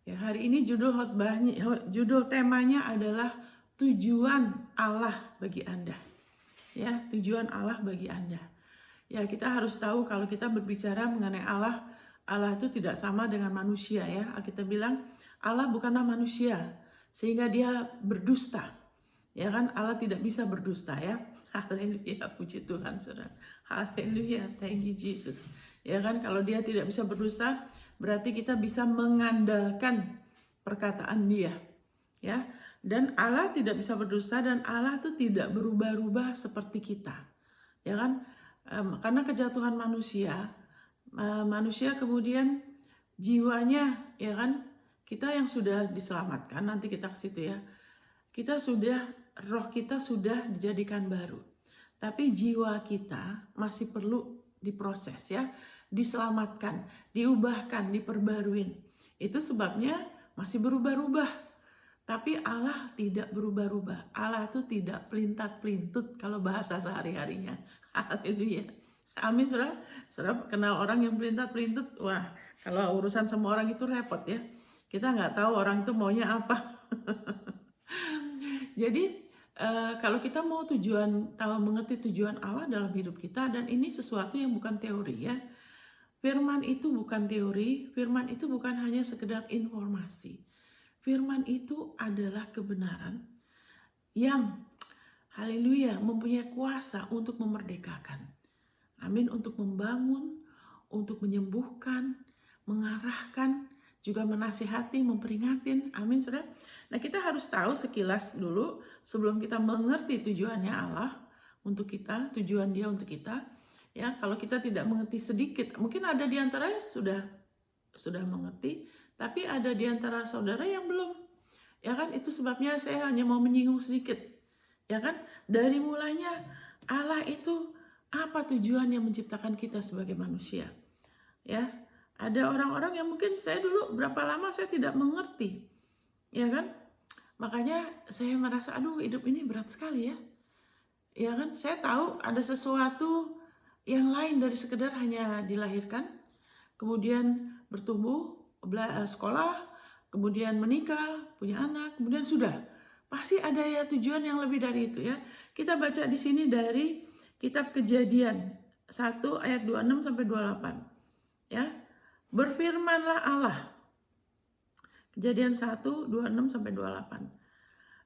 Ya, hari ini judul temanya adalah tujuan Allah bagi Anda. Ya, tujuan Allah bagi Anda. Ya, kita harus tahu kalau kita berbicara mengenai Allah, Allah itu tidak sama dengan manusia ya. Kita bilang Allah bukanlah manusia sehingga dia berdusta. Ya kan, Allah tidak bisa berdusta ya. Haleluya, puji Tuhan Saudara. Haleluya, thank you Jesus. Ya kan, kalau dia tidak bisa berdusta, berarti kita bisa mengandalkan perkataan dia. Ya, dan Allah tidak bisa berdusta dan Allah itu tidak berubah-ubah seperti kita. Ya kan? Karena kejatuhan manusia, manusia kemudian jiwanya, ya kan? Kita yang sudah diselamatkan, nanti kita ke situ ya. Roh kita sudah dijadikan baru. Tapi jiwa kita masih perlu diproses ya, diselamatkan, diubahkan, diperbaruin. Itu sebabnya masih berubah-ubah. Tapi Allah tidak berubah-ubah. Allah itu tidak pelintat-pelintut kalau bahasa sehari-harinya. Haleluya. Amin, saudara. Saudara kenal orang yang pelintat-pelintut, wah, kalau urusan sama orang itu repot ya. Kita nggak tahu orang itu maunya apa. Jadi kalau kita mau mengerti tujuan Allah dalam hidup kita, dan ini sesuatu yang bukan teori ya. Firman itu bukan teori, firman itu bukan hanya sekedar informasi. Firman itu adalah kebenaran yang haleluya mempunyai kuasa untuk memerdekakan. Amin, untuk membangun, untuk menyembuhkan, mengarahkan, juga menasihati, memperingatin. Amin, saudara. Nah, kita harus tahu sekilas dulu sebelum kita mengerti tujuannya Allah untuk kita, tujuan dia untuk kita. Ya, kalau kita tidak mengerti sedikit, mungkin ada di antara sudah mengerti, tapi ada di antara saudara yang belum. Ya kan, itu sebabnya saya hanya mau menyinggung sedikit. Ya kan, dari mulanya Allah itu apa tujuan yang menciptakan kita sebagai manusia. Ya, ada orang-orang yang mungkin saya dulu berapa lama saya tidak mengerti. Ya kan, makanya saya merasa aduh hidup ini berat sekali ya. Ya kan, saya tahu ada sesuatu yang lain dari sekedar hanya dilahirkan, kemudian bertumbuh, sekolah, kemudian menikah, punya anak, kemudian sudah. Pasti ada ya tujuan yang lebih dari itu ya. Kita baca di sini dari kitab Kejadian 1 ayat 26 sampai 28. Ya. Berfirmanlah Allah. Kejadian 1 26 sampai 28.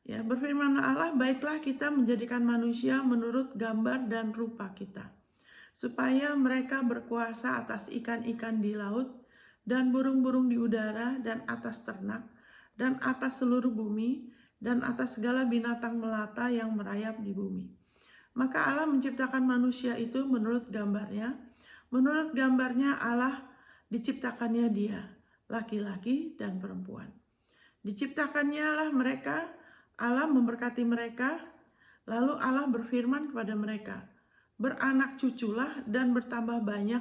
Ya, berfirmanlah Allah, baiklah kita menjadikan manusia menurut gambar dan rupa kita, supaya mereka berkuasa atas ikan-ikan di laut dan burung-burung di udara dan atas ternak dan atas seluruh bumi dan atas segala binatang melata yang merayap di bumi. Maka Allah menciptakan manusia itu menurut gambarnya. Menurut gambarnya Allah diciptakannya dia, laki-laki dan perempuan. Diciptakannya lah mereka, Allah memberkati mereka, lalu Allah berfirman kepada mereka, beranak cuculah dan bertambah banyak,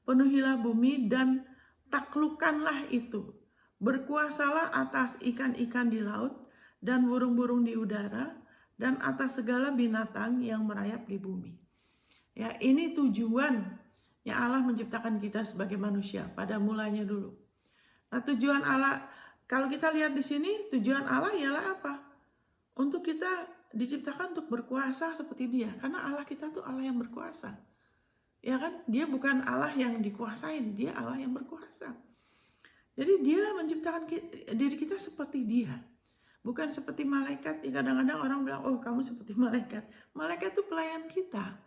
penuhilah bumi dan taklukkanlah itu. Berkuasalah atas ikan-ikan di laut dan burung-burung di udara dan atas segala binatang yang merayap di bumi. Ya, ini tujuan yang Allah menciptakan kita sebagai manusia pada mulanya dulu. Nah, tujuan Allah, kalau kita lihat di sini, tujuan Allah ialah apa? Untuk kita diciptakan untuk berkuasa seperti dia, karena Allah kita tuh Allah yang berkuasa. Ya kan, dia bukan Allah yang dikuasain, dia Allah yang berkuasa. Jadi dia menciptakan diri kita seperti dia, bukan seperti malaikat. Kadang-kadang orang bilang, oh kamu seperti malaikat. Malaikat itu pelayan kita.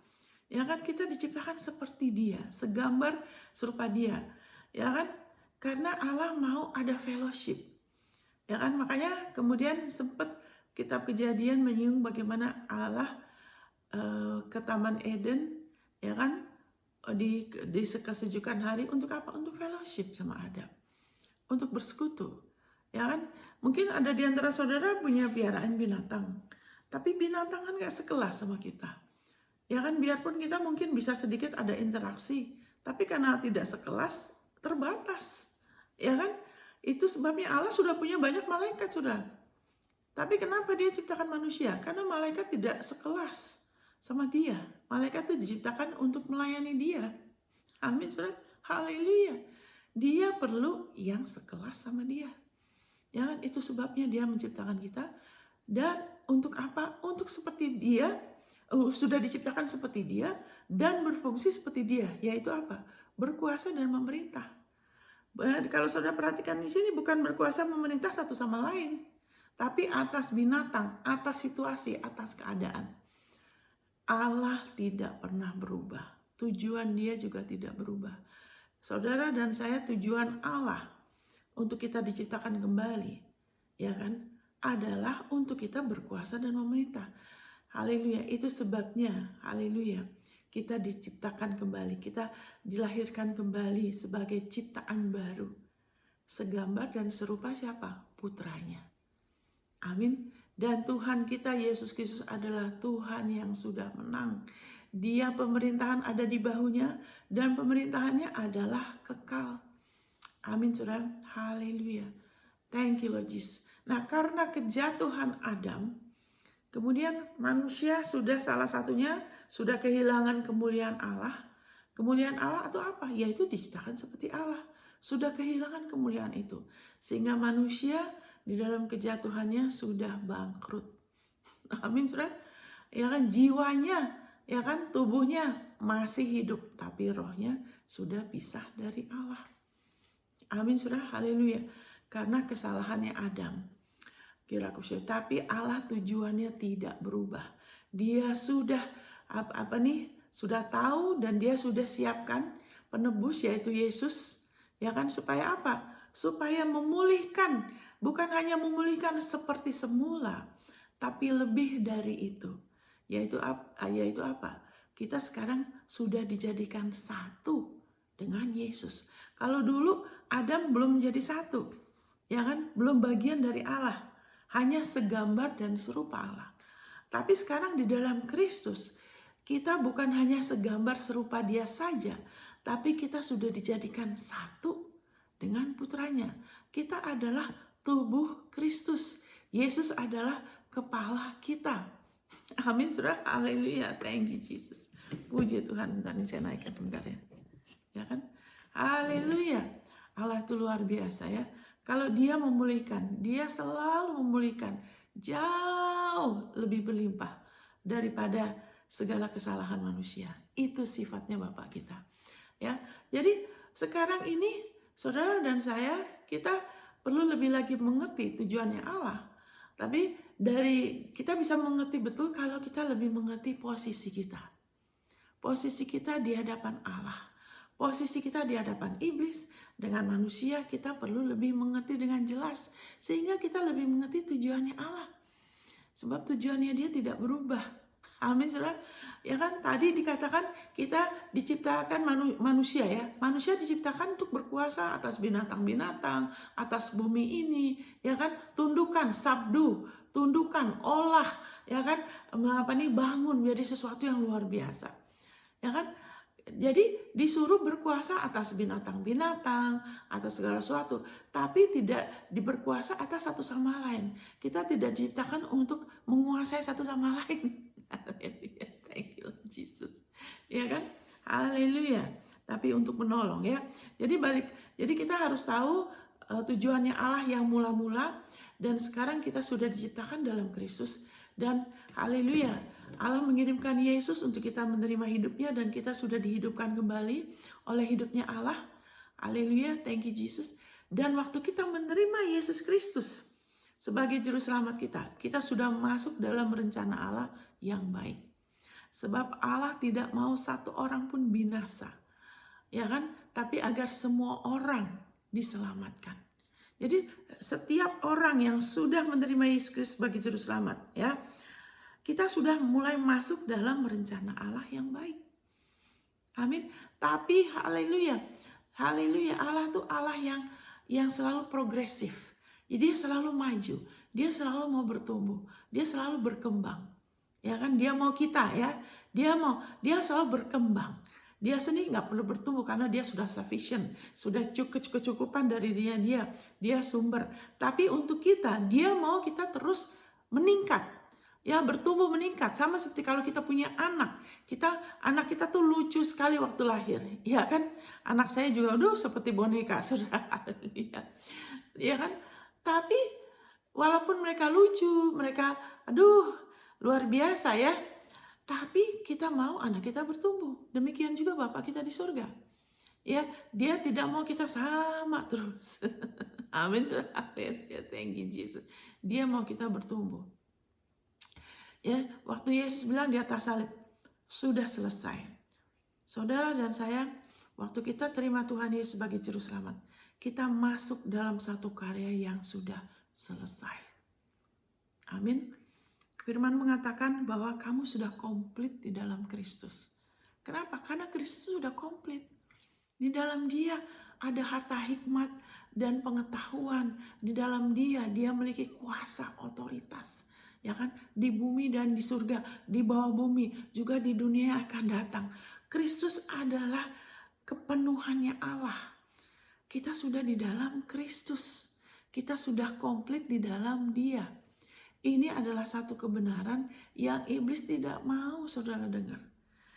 Ya kan, kita diciptakan seperti dia, segambar serupa dia. Ya kan, karena Allah mau ada fellowship. Ya kan, makanya kemudian sempat kitab Kejadian menyinggung bagaimana Allah ke Taman Eden, ya kan, di kesejukan hari untuk apa? Untuk fellowship sama Adam, untuk bersekutu. Ya kan, mungkin ada di antara saudara punya piaraan binatang, tapi binatang kan gak sekelas sama kita. Ya kan, biarpun kita mungkin bisa sedikit ada interaksi, tapi karena tidak sekelas, terbatas. Ya kan, itu sebabnya Allah sudah punya banyak malaikat sudah. Tapi kenapa dia ciptakan manusia? Karena malaikat tidak sekelas sama dia. Malaikat itu diciptakan untuk melayani dia. Amin, saudara. Haleluya. Dia perlu yang sekelas sama dia. Ya kan, itu sebabnya Dia menciptakan kita. Dan untuk apa? Untuk seperti Dia, sudah diciptakan seperti Dia dan berfungsi seperti Dia, yaitu apa? Berkuasa dan memerintah. Kalau saudara perhatikan di sini, bukan berkuasa memerintah satu sama lain, tapi atas binatang, atas situasi, atas keadaan. Allah tidak pernah berubah. Tujuan Dia juga tidak berubah. Saudara dan saya, tujuan Allah untuk kita diciptakan kembali, ya kan, adalah untuk kita berkuasa dan memerintah. Haleluya, itu sebabnya, haleluya, kita diciptakan kembali, kita dilahirkan kembali sebagai ciptaan baru. Segambar dan serupa siapa? Putranya. Amin. Dan Tuhan kita Yesus Kristus adalah Tuhan yang sudah menang. Dia pemerintahan ada di bahunya dan pemerintahannya adalah kekal. Amin, saudara. Haleluya. Thank you Lord Jesus. Nah, karena kejatuhan Adam, kemudian manusia sudah salah satunya sudah kehilangan kemuliaan Allah. Kemuliaan Allah atau apa? Yaitu diciptakan seperti Allah. Sudah kehilangan kemuliaan itu. Sehingga manusia di dalam kejatuhannya sudah bangkrut. Amin, saudara. Ya kan, jiwanya, ya kan, tubuhnya masih hidup, tapi rohnya sudah pisah dari Allah. Amin, saudara. Haleluya. Karena kesalahannya Adam. Tapi Allah tujuannya tidak berubah. Dia sudah sudah tahu dan Dia sudah siapkan penebus, yaitu Yesus, ya kan, supaya apa? Supaya memulihkan, bukan hanya memulihkan seperti semula, tapi lebih dari itu. Yaitu apa? Kita sekarang sudah dijadikan satu dengan Yesus. Kalau dulu Adam belum menjadi satu, ya kan, belum bagian dari Allah, hanya segambar dan serupa Allah. Tapi sekarang di dalam Kristus, kita bukan hanya segambar serupa Dia saja, tapi kita sudah dijadikan satu dengan putranya. Kita adalah tubuh Kristus. Yesus adalah kepala kita. Amin, saudara. Haleluya. Thank you Jesus. Puji Tuhan. Bentar ini saya naikkan bentar ya. Ya kan? Haleluya. Allah itu luar biasa ya. Kalau Dia memulihkan, Dia selalu memulihkan jauh lebih berlimpah daripada segala kesalahan manusia. Itu sifatnya Bapa kita. Ya. Jadi sekarang ini saudara dan saya, kita perlu lebih lagi mengerti tujuannya Allah. Tapi kita bisa mengerti betul kalau kita lebih mengerti posisi kita. Posisi kita di hadapan Allah. Posisi kita di hadapan iblis, dengan manusia kita perlu lebih mengerti dengan jelas. Sehingga kita lebih mengerti tujuannya Allah. Sebab tujuannya Dia tidak berubah. Amin, saudara. Ya kan, tadi dikatakan kita diciptakan manusia ya. Manusia diciptakan untuk berkuasa atas binatang-binatang, atas bumi ini, ya kan. Tundukkan, sabdu, tundukkan, olah, ya kan. Bangun menjadi sesuatu yang luar biasa. Ya kan? Jadi disuruh berkuasa atas binatang-binatang, atas segala sesuatu, tapi tidak diberkuasa atas satu sama lain. Kita tidak diciptakan untuk menguasai satu sama lain. Haleluya, thank you Jesus. Ya kan? Haleluya. Tapi untuk menolong ya. Jadi kita harus tahu tujuannya Allah yang mula-mula, dan sekarang kita sudah diciptakan dalam Kristus, dan haleluya. Allah mengirimkan Yesus untuk kita menerima hidupnya, dan kita sudah dihidupkan kembali oleh hidupnya Allah. Haleluya, thank you Jesus. Dan waktu kita menerima Yesus Kristus sebagai juru selamat kita sudah masuk dalam rencana Allah yang baik. Sebab Allah tidak mau satu orang pun binasa, ya kan? Tapi agar semua orang diselamatkan. Jadi setiap orang yang sudah menerima Yesus Kristus sebagai juru selamat, ya, kita sudah mulai masuk dalam rencana Allah yang baik. Amin. Tapi haleluya, Allah tuh Allah yang selalu progresif. Jadi Dia selalu maju, Dia selalu mau bertumbuh, Dia selalu berkembang. Ya kan, Dia mau kita ya, Dia selalu berkembang. Dia sendiri nggak perlu bertumbuh karena Dia sudah sufficient, sudah kecukupan dari Dia sumber. Tapi untuk kita, Dia mau kita terus meningkat. Ya, bertumbuh meningkat, sama seperti kalau kita punya anak kita tuh lucu sekali waktu lahir, ya kan? Anak saya juga seperti boneka, saudara. Ya kan? Tapi walaupun mereka lucu, mereka aduh luar biasa ya. Tapi kita mau anak kita bertumbuh. Demikian juga Bapak kita di surga. Ya, dia tidak mau kita sama terus. Amin. Ya, thank you Jesus. Dia mau kita bertumbuh. Ya, waktu Yesus bilang di atas salib, sudah selesai. Saudara dan saya, waktu kita terima Tuhan Yesus sebagai juru selamat, kita masuk dalam satu karya yang sudah selesai. Amin. Firman mengatakan bahwa kamu sudah komplit di dalam Kristus. Kenapa? Karena Kristus sudah komplit. Di dalam Dia ada harta hikmat dan pengetahuan. Di dalam Dia memiliki kuasa, otoritas. Ya kan? Di bumi dan di surga, di bawah bumi, juga di dunia yang akan datang. Kristus adalah kepenuhannya Allah. Kita sudah di dalam Kristus. Kita sudah komplit di dalam Dia. Ini adalah satu kebenaran yang iblis tidak mau saudara dengar.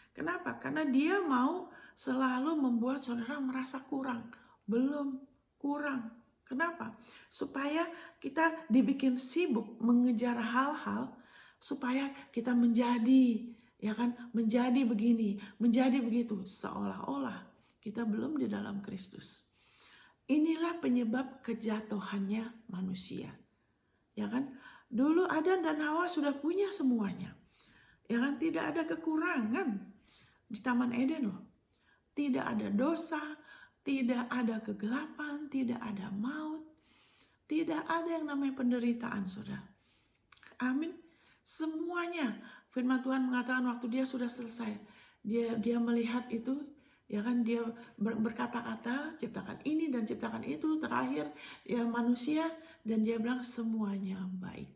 Kenapa? Karena dia mau selalu membuat saudara merasa kurang. Belum kurang. Kenapa? Supaya kita dibikin sibuk mengejar hal-hal supaya kita menjadi, ya kan, menjadi begini, menjadi begitu, seolah-olah kita belum di dalam Kristus. Inilah penyebab kejatuhannya manusia. Ya kan? Dulu Adam dan Hawa sudah punya semuanya. Ya kan? Tidak ada kekurangan di Taman Eden loh. Tidak ada dosa, tidak ada kegelapan, tidak ada maut, tidak ada yang namanya penderitaan, saudara. Amin. Semuanya. Firman Tuhan mengatakan waktu dia sudah selesai, dia melihat itu, ya kan, dia berkata-kata, ciptakan ini dan ciptakan itu, terakhir ya manusia, dan dia bilang semuanya baik.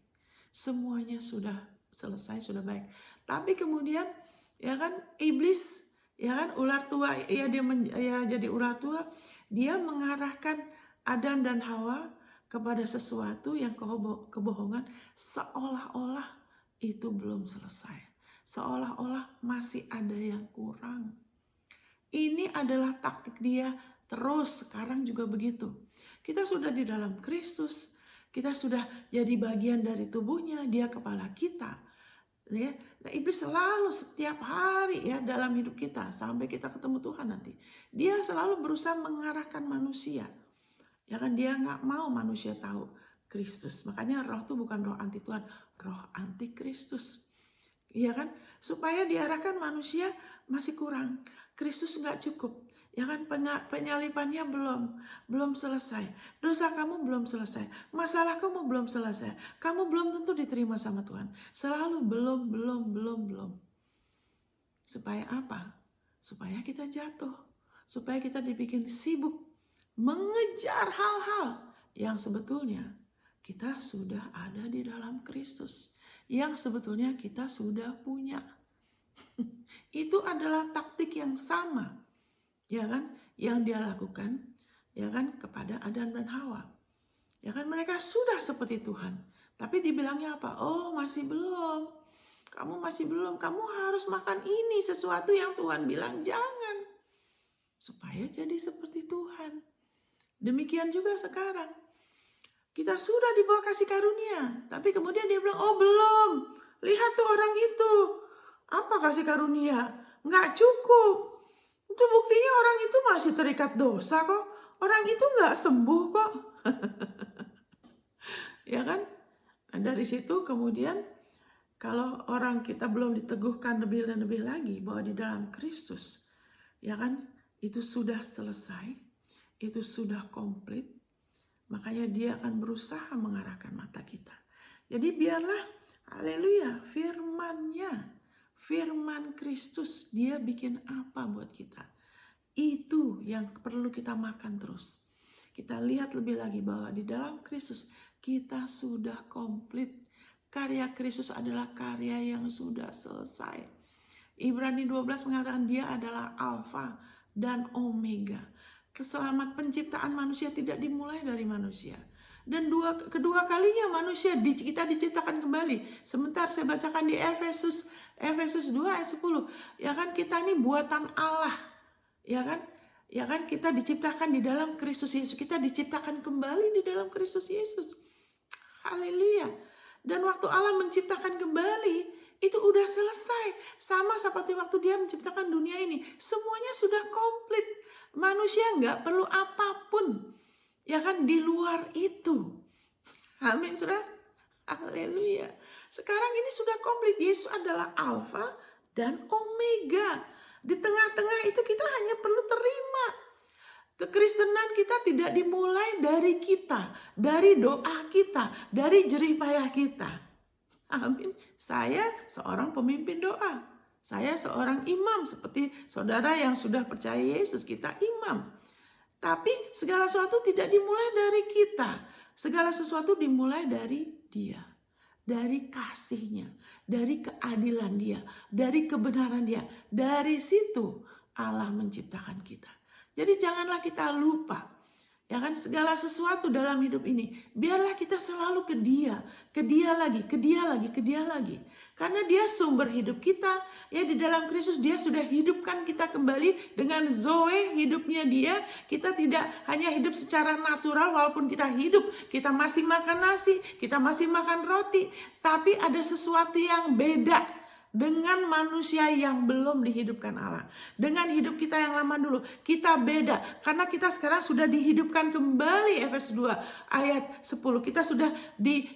Semuanya sudah selesai, sudah baik. Tapi kemudian ya kan iblis, ya kan ular tua, ya dia jadi ular tua, dia mengarahkan Adam dan Hawa kepada sesuatu yang kebohongan, seolah-olah itu belum selesai. Seolah-olah masih ada yang kurang. Ini adalah taktik dia terus, sekarang juga begitu. Kita sudah di dalam Kristus. Kita sudah jadi bagian dari tubuhnya, dia kepala kita. Ya, nah, iblis selalu setiap hari ya dalam hidup kita sampai kita ketemu Tuhan nanti. Dia selalu berusaha mengarahkan manusia. Ya kan, dia nggak mau manusia tahu Kristus. Makanya roh itu bukan roh anti Tuhan, roh anti Kristus. Ya kan, supaya diarahkan manusia masih kurang. Kristus nggak cukup. Ya kan, penyalipannya belum selesai. Dosa kamu belum selesai. Masalah kamu belum selesai. Kamu belum tentu diterima sama Tuhan. Selalu belum. Supaya apa? Supaya kita jatuh. Supaya kita dibikin sibuk mengejar hal-hal yang sebetulnya kita sudah ada di dalam Kristus. Yang sebetulnya kita sudah punya. Itu adalah taktik yang sama, ya kan, yang dia lakukan, ya kan, kepada Adam dan Hawa. Ya kan, mereka sudah seperti Tuhan, tapi dibilangnya apa? Oh, masih belum. Kamu masih belum. Kamu harus makan ini, sesuatu yang Tuhan bilang jangan, supaya jadi seperti Tuhan. Demikian juga sekarang. Kita sudah dibawa kasih karunia, tapi kemudian dia bilang, oh belum. Lihat tuh orang itu. Apa kasih karunia? Nggak cukup. Itu buktinya orang itu masih terikat dosa kok. Orang itu nggak sembuh kok. Ya kan? Nah, dari situ kemudian kalau orang kita belum diteguhkan lebih dan lebih lagi bahwa di dalam Kristus, ya kan, itu sudah selesai, itu sudah komplit, makanya dia akan berusaha mengarahkan mata kita. Jadi biarlah, haleluya, firman Kristus, dia bikin apa buat kita. Itu yang perlu kita makan terus. Kita lihat lebih lagi bahwa di dalam Kristus kita sudah komplit. Karya Kristus adalah karya yang sudah selesai. Ibrani 12 mengatakan dia adalah Alfa dan Omega. Keselamat penciptaan manusia tidak dimulai dari manusia. Dan kedua kalinya manusia kita diciptakan kembali. Sebentar saya bacakan di Efesus 2 ayat 10. Ya kan, kita ini buatan Allah. Ya kan? Ya kan, kita diciptakan di dalam Kristus Yesus. Kita diciptakan kembali di dalam Kristus Yesus. Haleluya. Dan waktu Allah menciptakan kembali, itu udah selesai. Sama seperti waktu dia menciptakan dunia ini. Semuanya sudah komplit. Manusia nggak perlu apapun. Ya kan, di luar itu. Amin, saudara. Haleluya. Sekarang ini sudah komplit. Yesus adalah Alfa dan Omega. Di tengah-tengah itu kita hanya perlu terima. Kekristenan kita tidak dimulai dari kita, dari doa kita, dari jerih payah kita. Amin. Saya seorang pemimpin doa. Saya seorang imam seperti saudara yang sudah percaya Yesus, kita imam. Tapi segala sesuatu tidak dimulai dari kita. Segala sesuatu dimulai dari Dia. Dari kasih-Nya, dari keadilan Dia, dari kebenaran Dia. Dari situ Allah menciptakan kita. Jadi janganlah kita lupa, ya kan, segala sesuatu dalam hidup ini. Biarlah kita selalu ke Dia lagi, ke Dia lagi, ke Dia lagi. Karena Dia sumber hidup kita. Ya, di dalam Kristus Dia sudah hidupkan kita kembali dengan Zoe, hidupnya Dia. Kita tidak hanya hidup secara natural, walaupun kita hidup, kita masih makan nasi, kita masih makan roti. Tapi ada sesuatu yang beda dengan manusia yang belum dihidupkan Allah. Dengan hidup kita yang lama dulu, kita beda. Karena kita sekarang sudah dihidupkan kembali, Efesus 2 ayat 10. Kita sudah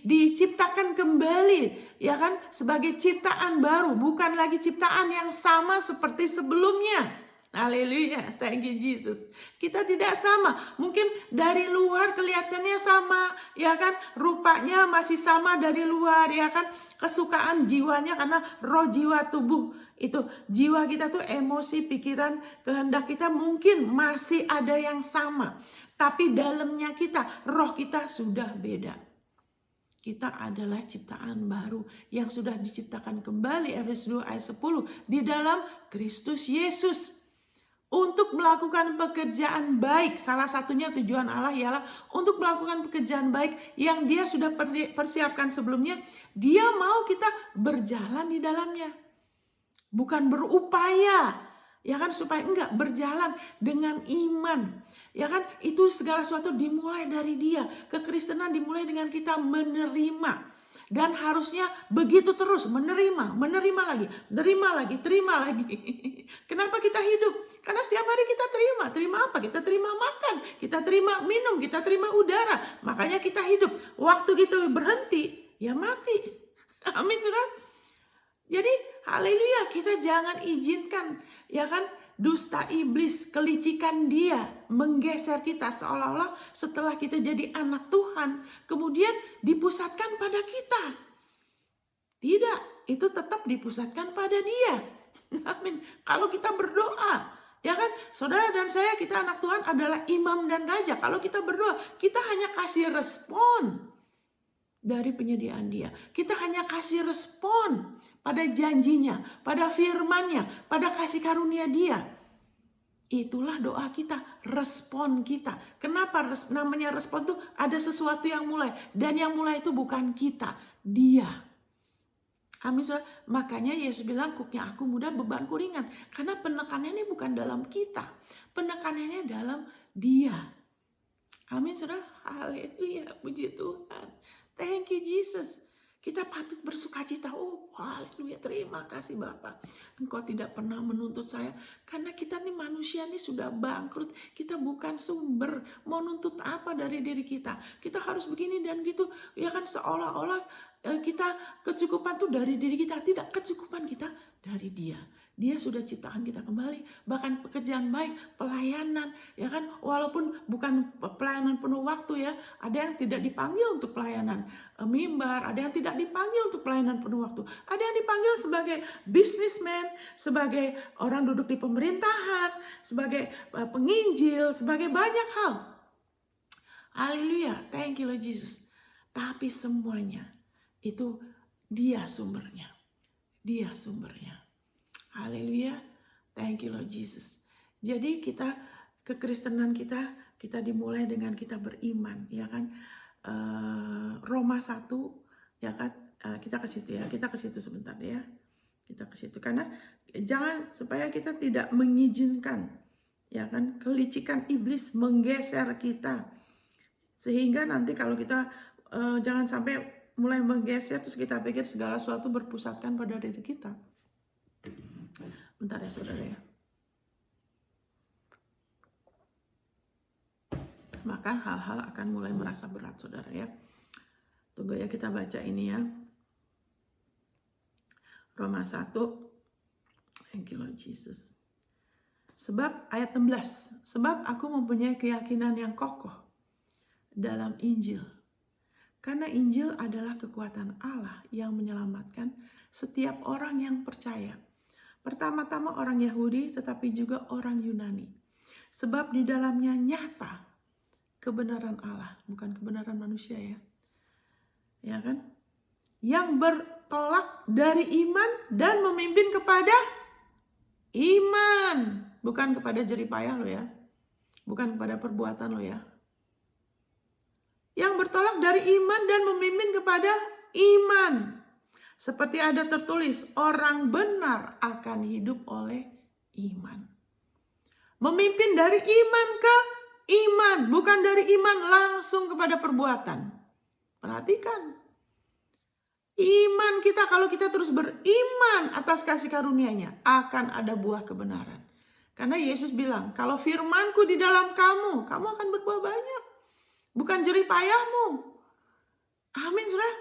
diciptakan kembali, ya kan, sebagai ciptaan baru. Bukan lagi ciptaan yang sama seperti sebelumnya. Haleluya, thank you Jesus. Kita tidak sama. Mungkin dari luar kelihatannya sama, ya kan? Rupanya masih sama dari luar, ya kan? Kesukaan jiwanya, karena roh, jiwa, tubuh itu, jiwa kita tuh emosi, pikiran, kehendak kita mungkin masih ada yang sama. Tapi dalamnya kita, roh kita sudah beda. Kita adalah ciptaan baru yang sudah diciptakan kembali, Efesus 2 ayat 10, di dalam Kristus Yesus. Untuk melakukan pekerjaan baik. Salah satunya tujuan Allah ialah untuk melakukan pekerjaan baik yang Dia sudah persiapkan sebelumnya. Dia mau kita berjalan di dalamnya. Bukan berupaya, ya kan, supaya enggak, berjalan dengan iman. Ya kan, itu segala sesuatu dimulai dari Dia. Kekristenan dimulai dengan kita menerima. Dan harusnya begitu terus, menerima lagi, terima lagi. Kenapa kita hidup? Karena setiap hari kita terima apa? Kita terima makan, kita terima minum, kita terima udara. Makanya kita hidup. Waktu kita berhenti, ya mati. Amin, saudara. Jadi haleluya, kita jangan izinkan, ya kan, dusta iblis, kelicikan dia menggeser kita seolah-olah setelah kita jadi anak Tuhan kemudian dipusatkan pada kita. Tidak, itu tetap dipusatkan pada Dia. Amin. Kalau kita berdoa, ya kan, saudara dan saya, kita anak Tuhan adalah imam dan raja. Kalau kita berdoa, kita hanya kasih respon dari penyediaan Dia. Kita hanya kasih respon pada janjinya, pada firman-Nya, pada kasih karunia Dia. Itulah doa kita, respon kita. Kenapa namanya respon tuh? Ada sesuatu yang mulai. Dan yang mulai itu bukan kita, Dia. Amin, saudara. Makanya Yesus bilang, "Kuknya aku mudah, bebanku ringan." Karena penekanannya bukan dalam kita. Penekanannya dalam Dia. Amin, saudara. Haleluya, puji Tuhan. Thank you Jesus. Kita patut bersukacita. Oh, haleluya, terima kasih Bapa. Engkau tidak pernah menuntut saya. Karena kita nih manusia nih sudah bangkrut. Kita bukan sumber. Mau nuntut apa dari diri kita? Kita harus begini dan gitu. Ya kan, seolah-olah kita kecukupan tuh dari diri kita. Tidak, kecukupan kita dari Dia. Dia sudah ciptakan kita kembali. Bahkan pekerjaan baik, pelayanan, ya kan, walaupun bukan pelayanan penuh waktu ya. Ada yang tidak dipanggil untuk pelayanan mimbar, ada yang tidak dipanggil untuk pelayanan penuh waktu. Ada yang dipanggil sebagai businessman, sebagai orang duduk di pemerintahan, sebagai penginjil, sebagai banyak hal. Haleluya, thank you Lord Jesus. Tapi semuanya itu Dia sumbernya. Dia sumbernya. Haleluya, thank you Lord Jesus. Jadi kita, kekristenan kita dimulai dengan kita beriman, ya kan. Roma 1, ya kan. Kita ke situ ya, kita ke situ sebentar ya. Kita ke situ karena jangan, supaya kita tidak mengizinkan, Ya kan, kelicikan iblis menggeser kita. Sehingga nanti kalau kita jangan sampai mulai menggeser terus kita pikir segala sesuatu berpusatkan pada diri kita. Bentar ya saudara ya. Maka hal-hal akan mulai merasa berat saudara ya. Tunggu ya, kita baca ini ya. Roma 1. Thank you Lord Jesus. Sebab ayat 16. Sebab aku mempunyai keyakinan yang kokoh dalam Injil. Karena Injil adalah kekuatan Allah yang menyelamatkan setiap orang yang percaya. Pertama-tama orang Yahudi tetapi juga orang Yunani. Sebab di dalamnya nyata kebenaran Allah, bukan kebenaran manusia ya. Ya kan? Yang bertolak dari iman dan memimpin kepada iman. Bukan kepada jeripayah lo ya. Bukan kepada perbuatan lo ya. Yang bertolak dari iman dan memimpin kepada iman. Seperti ada tertulis, orang benar akan hidup oleh iman. Memimpin dari iman ke iman. Bukan dari iman langsung kepada perbuatan. Perhatikan. Iman kita, kalau kita terus beriman atas kasih karunia-Nya, akan ada buah kebenaran. Karena Yesus bilang, kalau firman-Ku di dalam kamu, kamu akan berbuah banyak. Bukan jeripayahmu. Amin, saudara.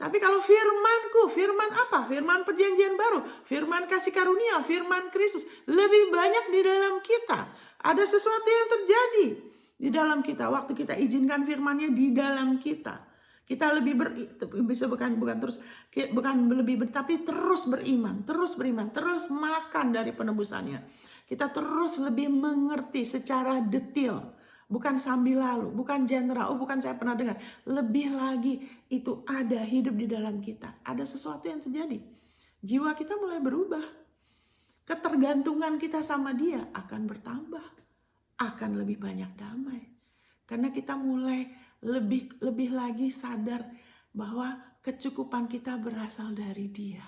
Tapi kalau firman-Ku, firman apa? Firman perjanjian baru, firman kasih karunia, firman Kristus, lebih banyak di dalam kita. Ada sesuatu yang terjadi di dalam kita waktu kita izinkan firman-Nya di dalam kita. Kita lebih tapi terus beriman, terus makan dari penebusannya. Kita terus lebih mengerti secara detail, bukan sambil lalu, bukan general, bukan saya pernah dengar. Lebih lagi itu ada hidup di dalam kita. Ada sesuatu yang terjadi. Jiwa kita mulai berubah. Ketergantungan kita sama Dia akan bertambah, akan lebih banyak damai. Karena kita mulai lebih lagi sadar bahwa kecukupan kita berasal dari Dia.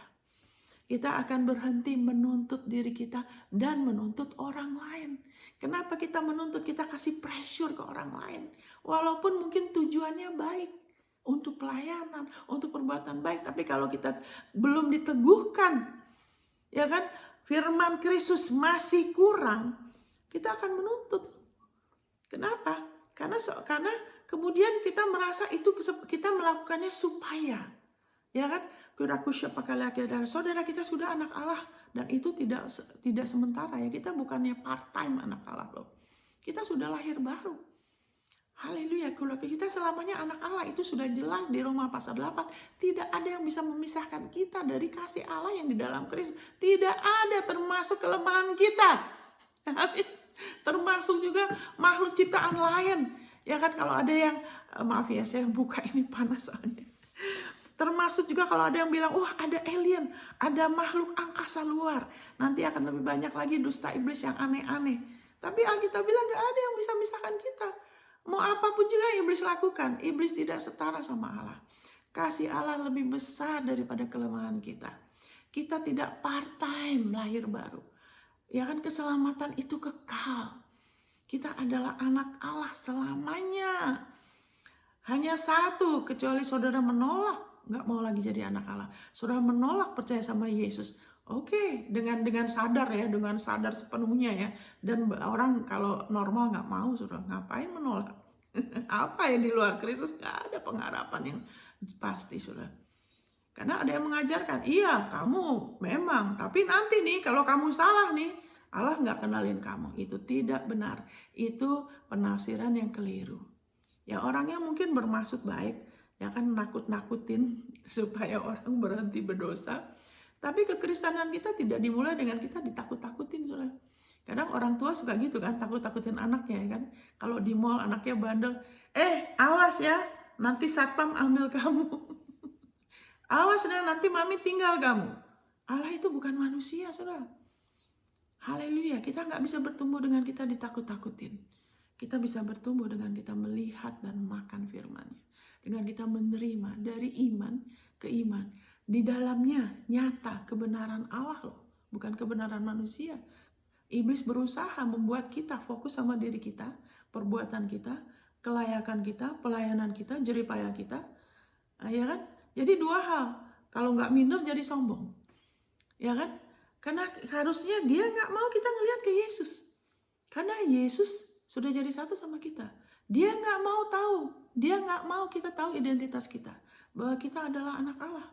Kita akan berhenti menuntut diri kita dan menuntut orang lain. Kenapa kita menuntut? Kita kasih pressure ke orang lain. Walaupun mungkin tujuannya baik. Untuk pelayanan, untuk perbuatan baik. Tapi kalau kita belum diteguhkan, ya kan, firman Kristus masih kurang, kita akan menuntut. Kenapa? Karena kemudian kita merasa itu kita melakukannya supaya, ya kan? Saudara kita sudah anak Allah dan itu tidak sementara ya. Kita bukannya part time anak Allah loh. Kita sudah lahir baru. Haleluya. Kalau kita selamanya anak Allah itu sudah jelas di Roma pasal 8. Tidak ada yang bisa memisahkan kita dari kasih Allah yang di dalam Kristus. Tidak ada, termasuk kelemahan kita. Amin. Termasuk juga makhluk ciptaan lain. Ya kan, kalau ada yang, maaf ya saya buka ini panas soalnya. Termasuk juga kalau ada yang bilang, ada alien, ada makhluk angkasa luar. Nanti akan lebih banyak lagi dusta iblis yang aneh-aneh. Tapi Alkitab bilang gak ada yang bisa misahkan kita. Mau apapun juga iblis lakukan, iblis tidak setara sama Allah. Kasih Allah lebih besar daripada kelemahan kita. Kita tidak part-time lahir baru. Ya kan, keselamatan itu kekal. Kita adalah anak Allah selamanya. Hanya satu, kecuali saudara menolak, nggak mau lagi jadi anak Allah. Saudara menolak percaya sama Yesus. Oke, dengan sadar ya, dengan sadar sepenuhnya ya. Dan orang kalau normal nggak mau, saudara ngapain menolak? Apa yang di luar Kristus? Nggak ada pengharapan yang pasti, saudara. Karena ada yang mengajarkan, iya kamu memang, tapi nanti nih kalau kamu salah nih, Allah nggak kenalin kamu. Itu tidak benar. Itu penafsiran yang keliru. Ya orangnya mungkin bermaksud baik, ya kan, nakut-nakutin supaya orang berhenti berdosa. Tapi kekristenan kita tidak dimulai dengan kita ditakut-takutin, saudara. Kadang orang tua suka gitu kan, takut-takutin anaknya ya kan. Kalau di mall anaknya bandel, awas ya, nanti satpam ambil kamu. Awas deh, nanti mami tinggal kamu. Allah itu bukan manusia, saudara. Haleluya, kita nggak bisa bertumbuh dengan kita ditakut-takutin. Kita bisa bertumbuh dengan kita melihat dan makan firman-Nya. Dengan kita menerima dari iman ke iman. Di dalamnya nyata kebenaran Allah loh, bukan kebenaran manusia. Iblis berusaha membuat kita fokus sama diri kita, perbuatan kita, kelayakan kita, pelayanan kita, jeripaya kita. Ya kan? Jadi dua hal. Kalau nggak minder jadi sombong. Ya kan? Karena harusnya dia nggak mau kita ngelihat ke Yesus. Karena Yesus sudah jadi satu sama kita. Dia nggak mau tahu. Dia nggak mau kita tahu identitas kita. Bahwa kita adalah anak Allah.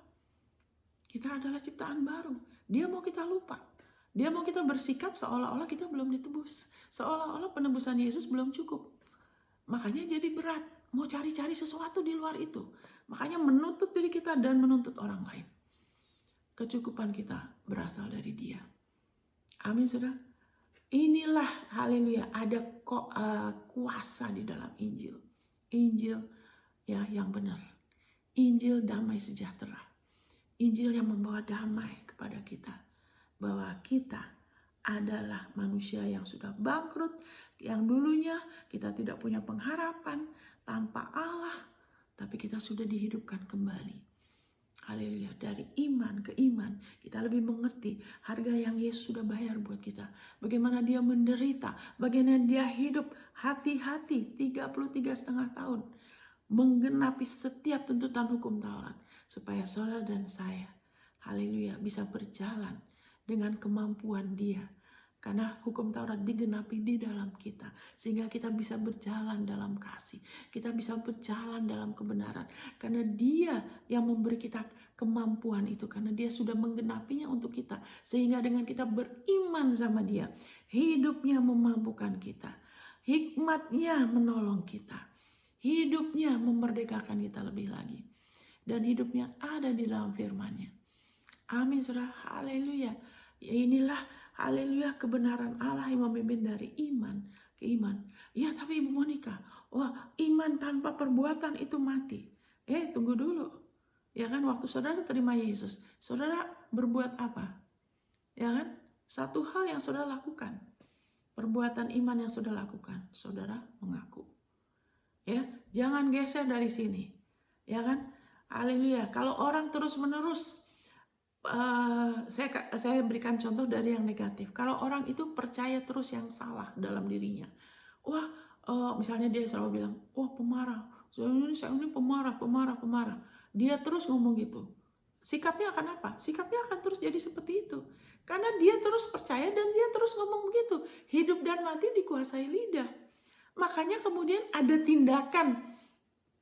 Kita adalah ciptaan baru. Dia mau kita lupa. Dia mau kita bersikap seolah-olah kita belum ditebus. Seolah-olah penebusan Yesus belum cukup. Makanya jadi berat. Mau cari-cari sesuatu di luar itu. Makanya menuntut diri kita dan menuntut orang lain. Kecukupan kita berasal dari Dia. Amin, saudara. Inilah haleluya, ada kuasa di dalam Injil. Injil ya yang benar. Injil damai sejahtera. Injil yang membawa damai kepada kita. Bahwa kita adalah manusia yang sudah bangkrut, yang dulunya kita tidak punya pengharapan tanpa Allah, tapi kita sudah dihidupkan kembali. Haleluya, dari iman ke iman kita lebih mengerti harga yang Yesus sudah bayar buat kita. Bagaimana dia menderita, bagaimana dia hidup hati-hati 33,5 tahun. Menggenapi setiap tuntutan hukum Taurat. Supaya saudara dan saya, haleluya, bisa berjalan dengan kemampuan dia. Karena hukum Taurat digenapi di dalam kita. Sehingga kita bisa berjalan dalam kasih. Kita bisa berjalan dalam kebenaran. Karena dia yang memberi kita kemampuan itu. Karena dia sudah menggenapinya untuk kita. Sehingga dengan kita beriman sama dia. Hidupnya memampukan kita. Hikmatnya menolong kita. Hidupnya memerdekakan kita lebih lagi. Dan hidupnya ada di dalam firman-Nya. Amin, saudara. Haleluya. Ya inilah haleluya kebenaran Allah yang memimpin dari iman ke iman. Ya tapi Ibu Monica, wah iman tanpa perbuatan itu mati. Tunggu dulu. Ya kan waktu saudara terima Yesus, saudara berbuat apa? Ya kan? Satu hal yang saudara lakukan. Perbuatan iman yang saudara lakukan, saudara mengaku. Ya, jangan geser dari sini. Ya kan? Haleluya. Kalau orang terus-menerus saya berikan contoh dari yang negatif. Kalau orang itu percaya terus yang salah dalam dirinya. Wah, misalnya dia selalu bilang, wah pemarah. Saya ini pemarah. Dia terus ngomong gitu. Sikapnya akan apa? Sikapnya akan terus jadi seperti itu. Karena dia terus percaya dan dia terus ngomong begitu. Hidup dan mati dikuasai lidah. Makanya kemudian ada tindakan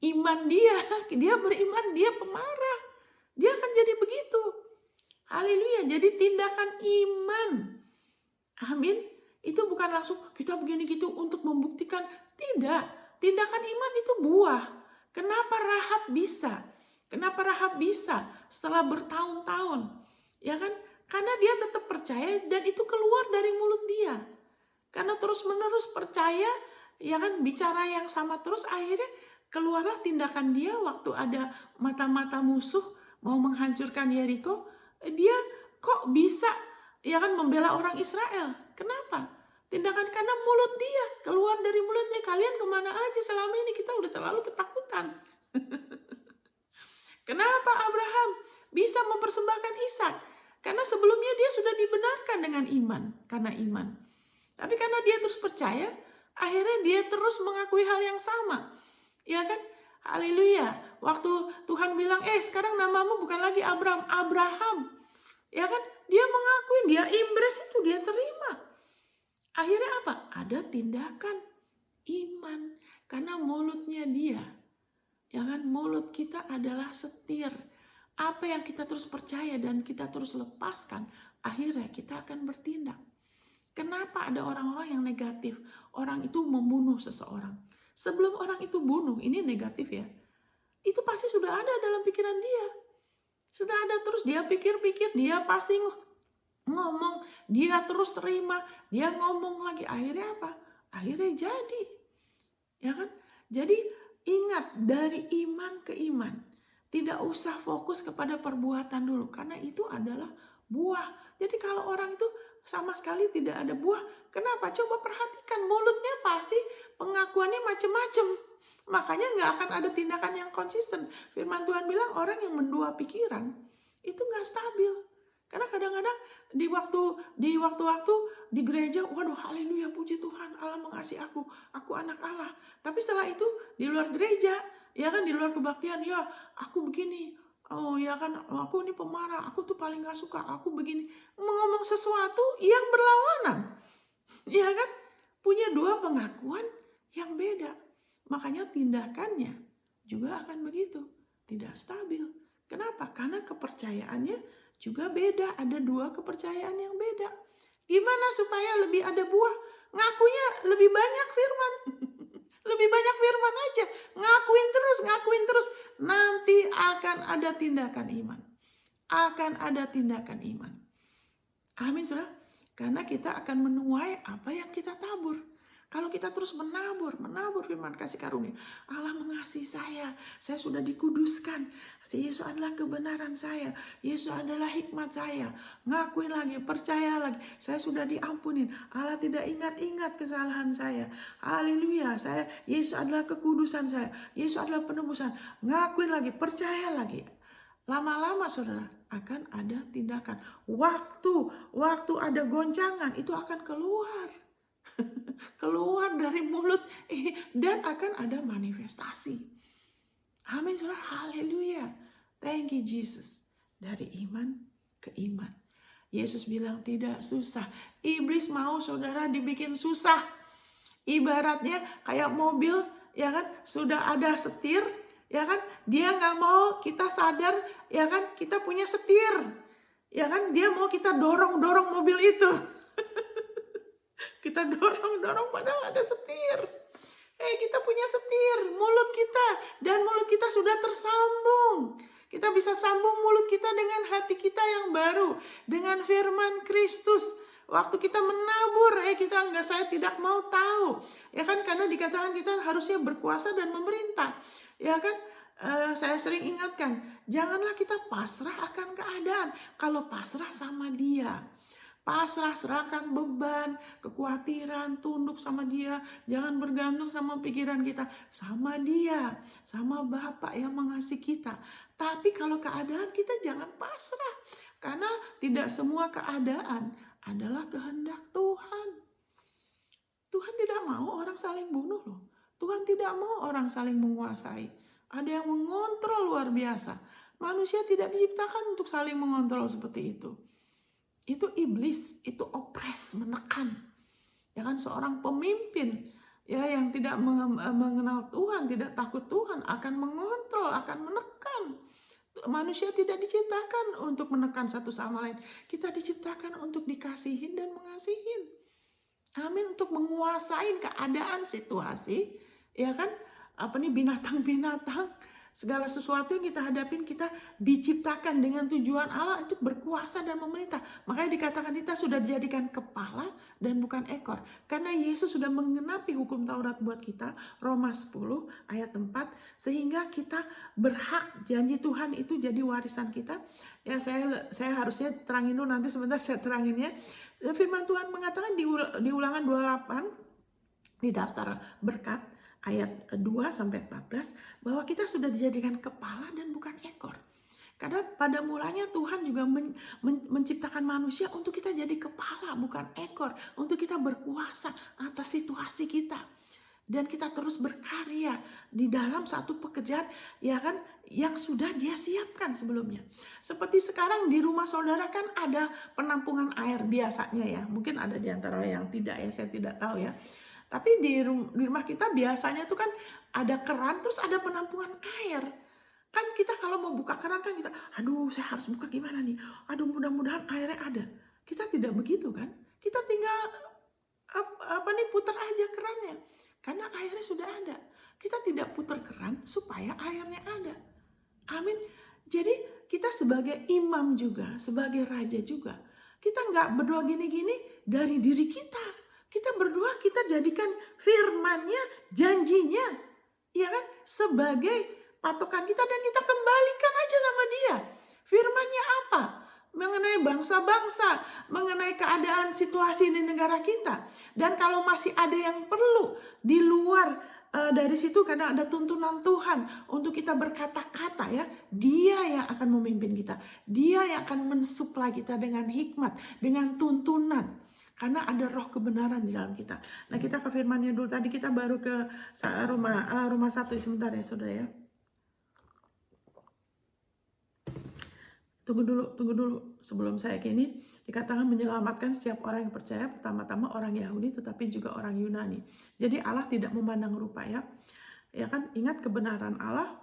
iman dia. Dia beriman, dia pemarah. Dia akan jadi begitu. Haleluya, jadi tindakan iman. Amin. Itu bukan langsung kita begini gitu untuk membuktikan. Tidak. Tindakan iman itu buah. Kenapa Rahab bisa? Kenapa Rahab bisa setelah bertahun-tahun? Ya kan? Karena dia tetap percaya dan itu keluar dari mulut dia. Karena terus-menerus percaya, ya kan, bicara yang sama terus, akhirnya keluarlah tindakan dia waktu ada mata-mata musuh mau menghancurkan Yeriko. Dia kok bisa ya kan membela orang Israel. Kenapa? Tindakan karena mulut dia. Keluar dari mulutnya, kalian kemana aja selama ini, kita udah selalu ketakutan. Kenapa Abraham bisa mempersembahkan Ishak? Karena sebelumnya dia sudah dibenarkan dengan iman. Karena iman. Tapi karena dia terus percaya, akhirnya dia terus mengakui hal yang sama. Ya kan? Haleluya. Waktu Tuhan bilang, sekarang namamu bukan lagi Abraham. Ya kan? Dia mengakui, dia imbres itu, dia terima. Akhirnya apa? Ada tindakan iman. Karena mulutnya dia. Ya kan? Mulut kita adalah setir. Apa yang kita terus percaya dan kita terus lepaskan, akhirnya kita akan bertindak. Kenapa ada orang-orang yang negatif? Orang itu membunuh seseorang. Sebelum orang itu bunuh, ini negatif ya. Itu pasti sudah ada dalam pikiran dia. Sudah ada terus, dia pikir-pikir, dia pasti ngomong, dia terus terima, dia ngomong lagi. Akhirnya apa? Akhirnya jadi. Ya kan? Jadi ingat, dari iman ke iman. Tidak usah fokus kepada perbuatan dulu, karena itu adalah buah. Jadi kalau orang itu sama sekali tidak ada buah, kenapa? Coba perhatikan, mulutnya pasti pengakuannya macam-macam. Makanya nggak akan ada tindakan yang konsisten. Firman Tuhan bilang orang yang mendua pikiran itu nggak stabil. Karena kadang-kadang di waktu-waktu di gereja, waduh haleluya puji Tuhan, Allah mengasihi aku anak Allah. Tapi setelah itu di luar gereja, ya kan, di luar kebaktian, ya aku begini, oh ya kan, aku ini pemarah, aku tuh paling gak suka, aku begini. Ngomong sesuatu yang berlawanan, ya kan, punya dua pengakuan yang beda. Makanya tindakannya juga akan begitu, tidak stabil. Kenapa? Karena kepercayaannya juga beda, ada dua kepercayaan yang beda. Gimana supaya lebih ada buah? Ngakunya lebih banyak firman. Lebih banyak firman aja. Ngakuin terus. Nanti akan ada tindakan iman. Akan ada tindakan iman. Amin, saudara. Karena kita akan menuai apa yang kita tabur. Kalau kita terus menabur firman kasih karunia. Allah mengasihi saya sudah dikuduskan. Yesus adalah kebenaran saya. Yesus adalah hikmat saya. Ngakuin lagi, percaya lagi. Saya sudah diampunin. Allah tidak ingat-ingat kesalahan saya. Haleluya, Yesus adalah kekudusan saya. Yesus adalah penebusan. Ngakuin lagi, percaya lagi. Lama-lama saudara akan ada tindakan. Waktu ada goncangan itu akan keluar. Keluar dari mulut dan akan ada manifestasi. Amin saudara, haleluya. Thank you Jesus. Dari iman ke iman. Yesus bilang tidak susah. Iblis mau saudara dibikin susah. Ibaratnya kayak mobil, ya kan, sudah ada setir, ya kan, dia nggak mau kita sadar, ya kan, kita punya setir, ya kan, dia mau kita dorong mobil itu. Kita dorong padahal ada setir. Kita punya setir, mulut kita, dan mulut kita sudah tersambung. Kita bisa sambung mulut kita dengan hati kita yang baru, dengan firman Kristus. Waktu kita menabur, saya tidak mau tahu, ya kan, karena dikatakan kita harusnya berkuasa dan memerintah, ya kan. Saya sering ingatkan, janganlah kita pasrah akan keadaan. Kalau pasrah sama Dia, pasrah, serahkan beban, kekhawatiran, tunduk sama Dia. Jangan bergantung sama pikiran kita, sama Dia, sama Bapa yang mengasihi kita. Tapi kalau keadaan, kita jangan pasrah. Karena tidak semua keadaan adalah kehendak Tuhan. Tuhan tidak mau orang saling bunuh loh. Tuhan tidak mau orang saling menguasai. Ada yang mengontrol luar biasa. Manusia tidak diciptakan untuk saling mengontrol seperti itu. Itu iblis, itu opres, menekan. Ya kan, seorang pemimpin ya yang tidak mengenal Tuhan, tidak takut Tuhan, akan mengontrol, akan menekan. Manusia tidak diciptakan untuk menekan satu sama lain. Kita diciptakan untuk dikasihin dan mengasihin. Amin, untuk menguasai keadaan situasi, ya kan? Binatang-binatang, segala sesuatu yang kita hadapin, kita diciptakan dengan tujuan Allah untuk berkuasa dan memerintah. Makanya dikatakan kita sudah dijadikan kepala dan bukan ekor. Karena Yesus sudah menggenapi hukum Taurat buat kita, Roma 10 ayat 4, sehingga kita berhak, janji Tuhan itu jadi warisan kita. Ya, saya harusnya terangin dulu, nanti sebentar saya terangin ya. Firman Tuhan mengatakan di Ulangan 28 di daftar berkat ayat 2-14 bahwa kita sudah dijadikan kepala dan bukan ekor. Karena pada mulanya Tuhan juga menciptakan manusia untuk kita jadi kepala bukan ekor, untuk kita berkuasa atas situasi kita. Dan kita terus berkarya di dalam satu pekerjaan, ya kan, yang sudah Dia siapkan sebelumnya. Seperti sekarang di rumah saudara kan ada penampungan air biasanya ya. Mungkin ada di antara yang tidak ya, saya tidak tahu ya. Tapi di rumah kita biasanya tuh kan ada keran, terus ada penampungan air. Kan kita kalau mau buka keran kan kita, aduh saya harus buka gimana nih? Aduh mudah-mudahan airnya ada. Kita tidak begitu kan? Kita tinggal putar aja kerannya. Karena airnya sudah ada. Kita tidak putar keran supaya airnya ada. Amin. Jadi kita sebagai imam juga, sebagai raja juga, kita nggak berdoa gini-gini dari diri kita. Kita berdoa, kita jadikan firman-Nya, janjinya, ya kan, sebagai patokan kita, dan kita kembalikan aja sama Dia. Firman-Nya apa? Mengenai bangsa-bangsa, mengenai keadaan situasi di negara kita. Dan kalau masih ada yang perlu di luar dari situ karena ada tuntunan Tuhan untuk kita berkata-kata ya, Dia yang akan memimpin kita, Dia yang akan mensuplai kita dengan hikmat, dengan tuntunan. Karena ada roh kebenaran di dalam kita. Nah, kita ke firman-Nya dulu. Tadi kita baru ke Roma 1 sebentar ya Saudara ya. Tunggu dulu. Sebelum saya gini, dikatakan menyelamatkan setiap orang yang percaya, pertama-tama orang Yahudi tetapi juga orang Yunani. Jadi Allah tidak memandang rupa ya. Ya kan, ingat kebenaran Allah,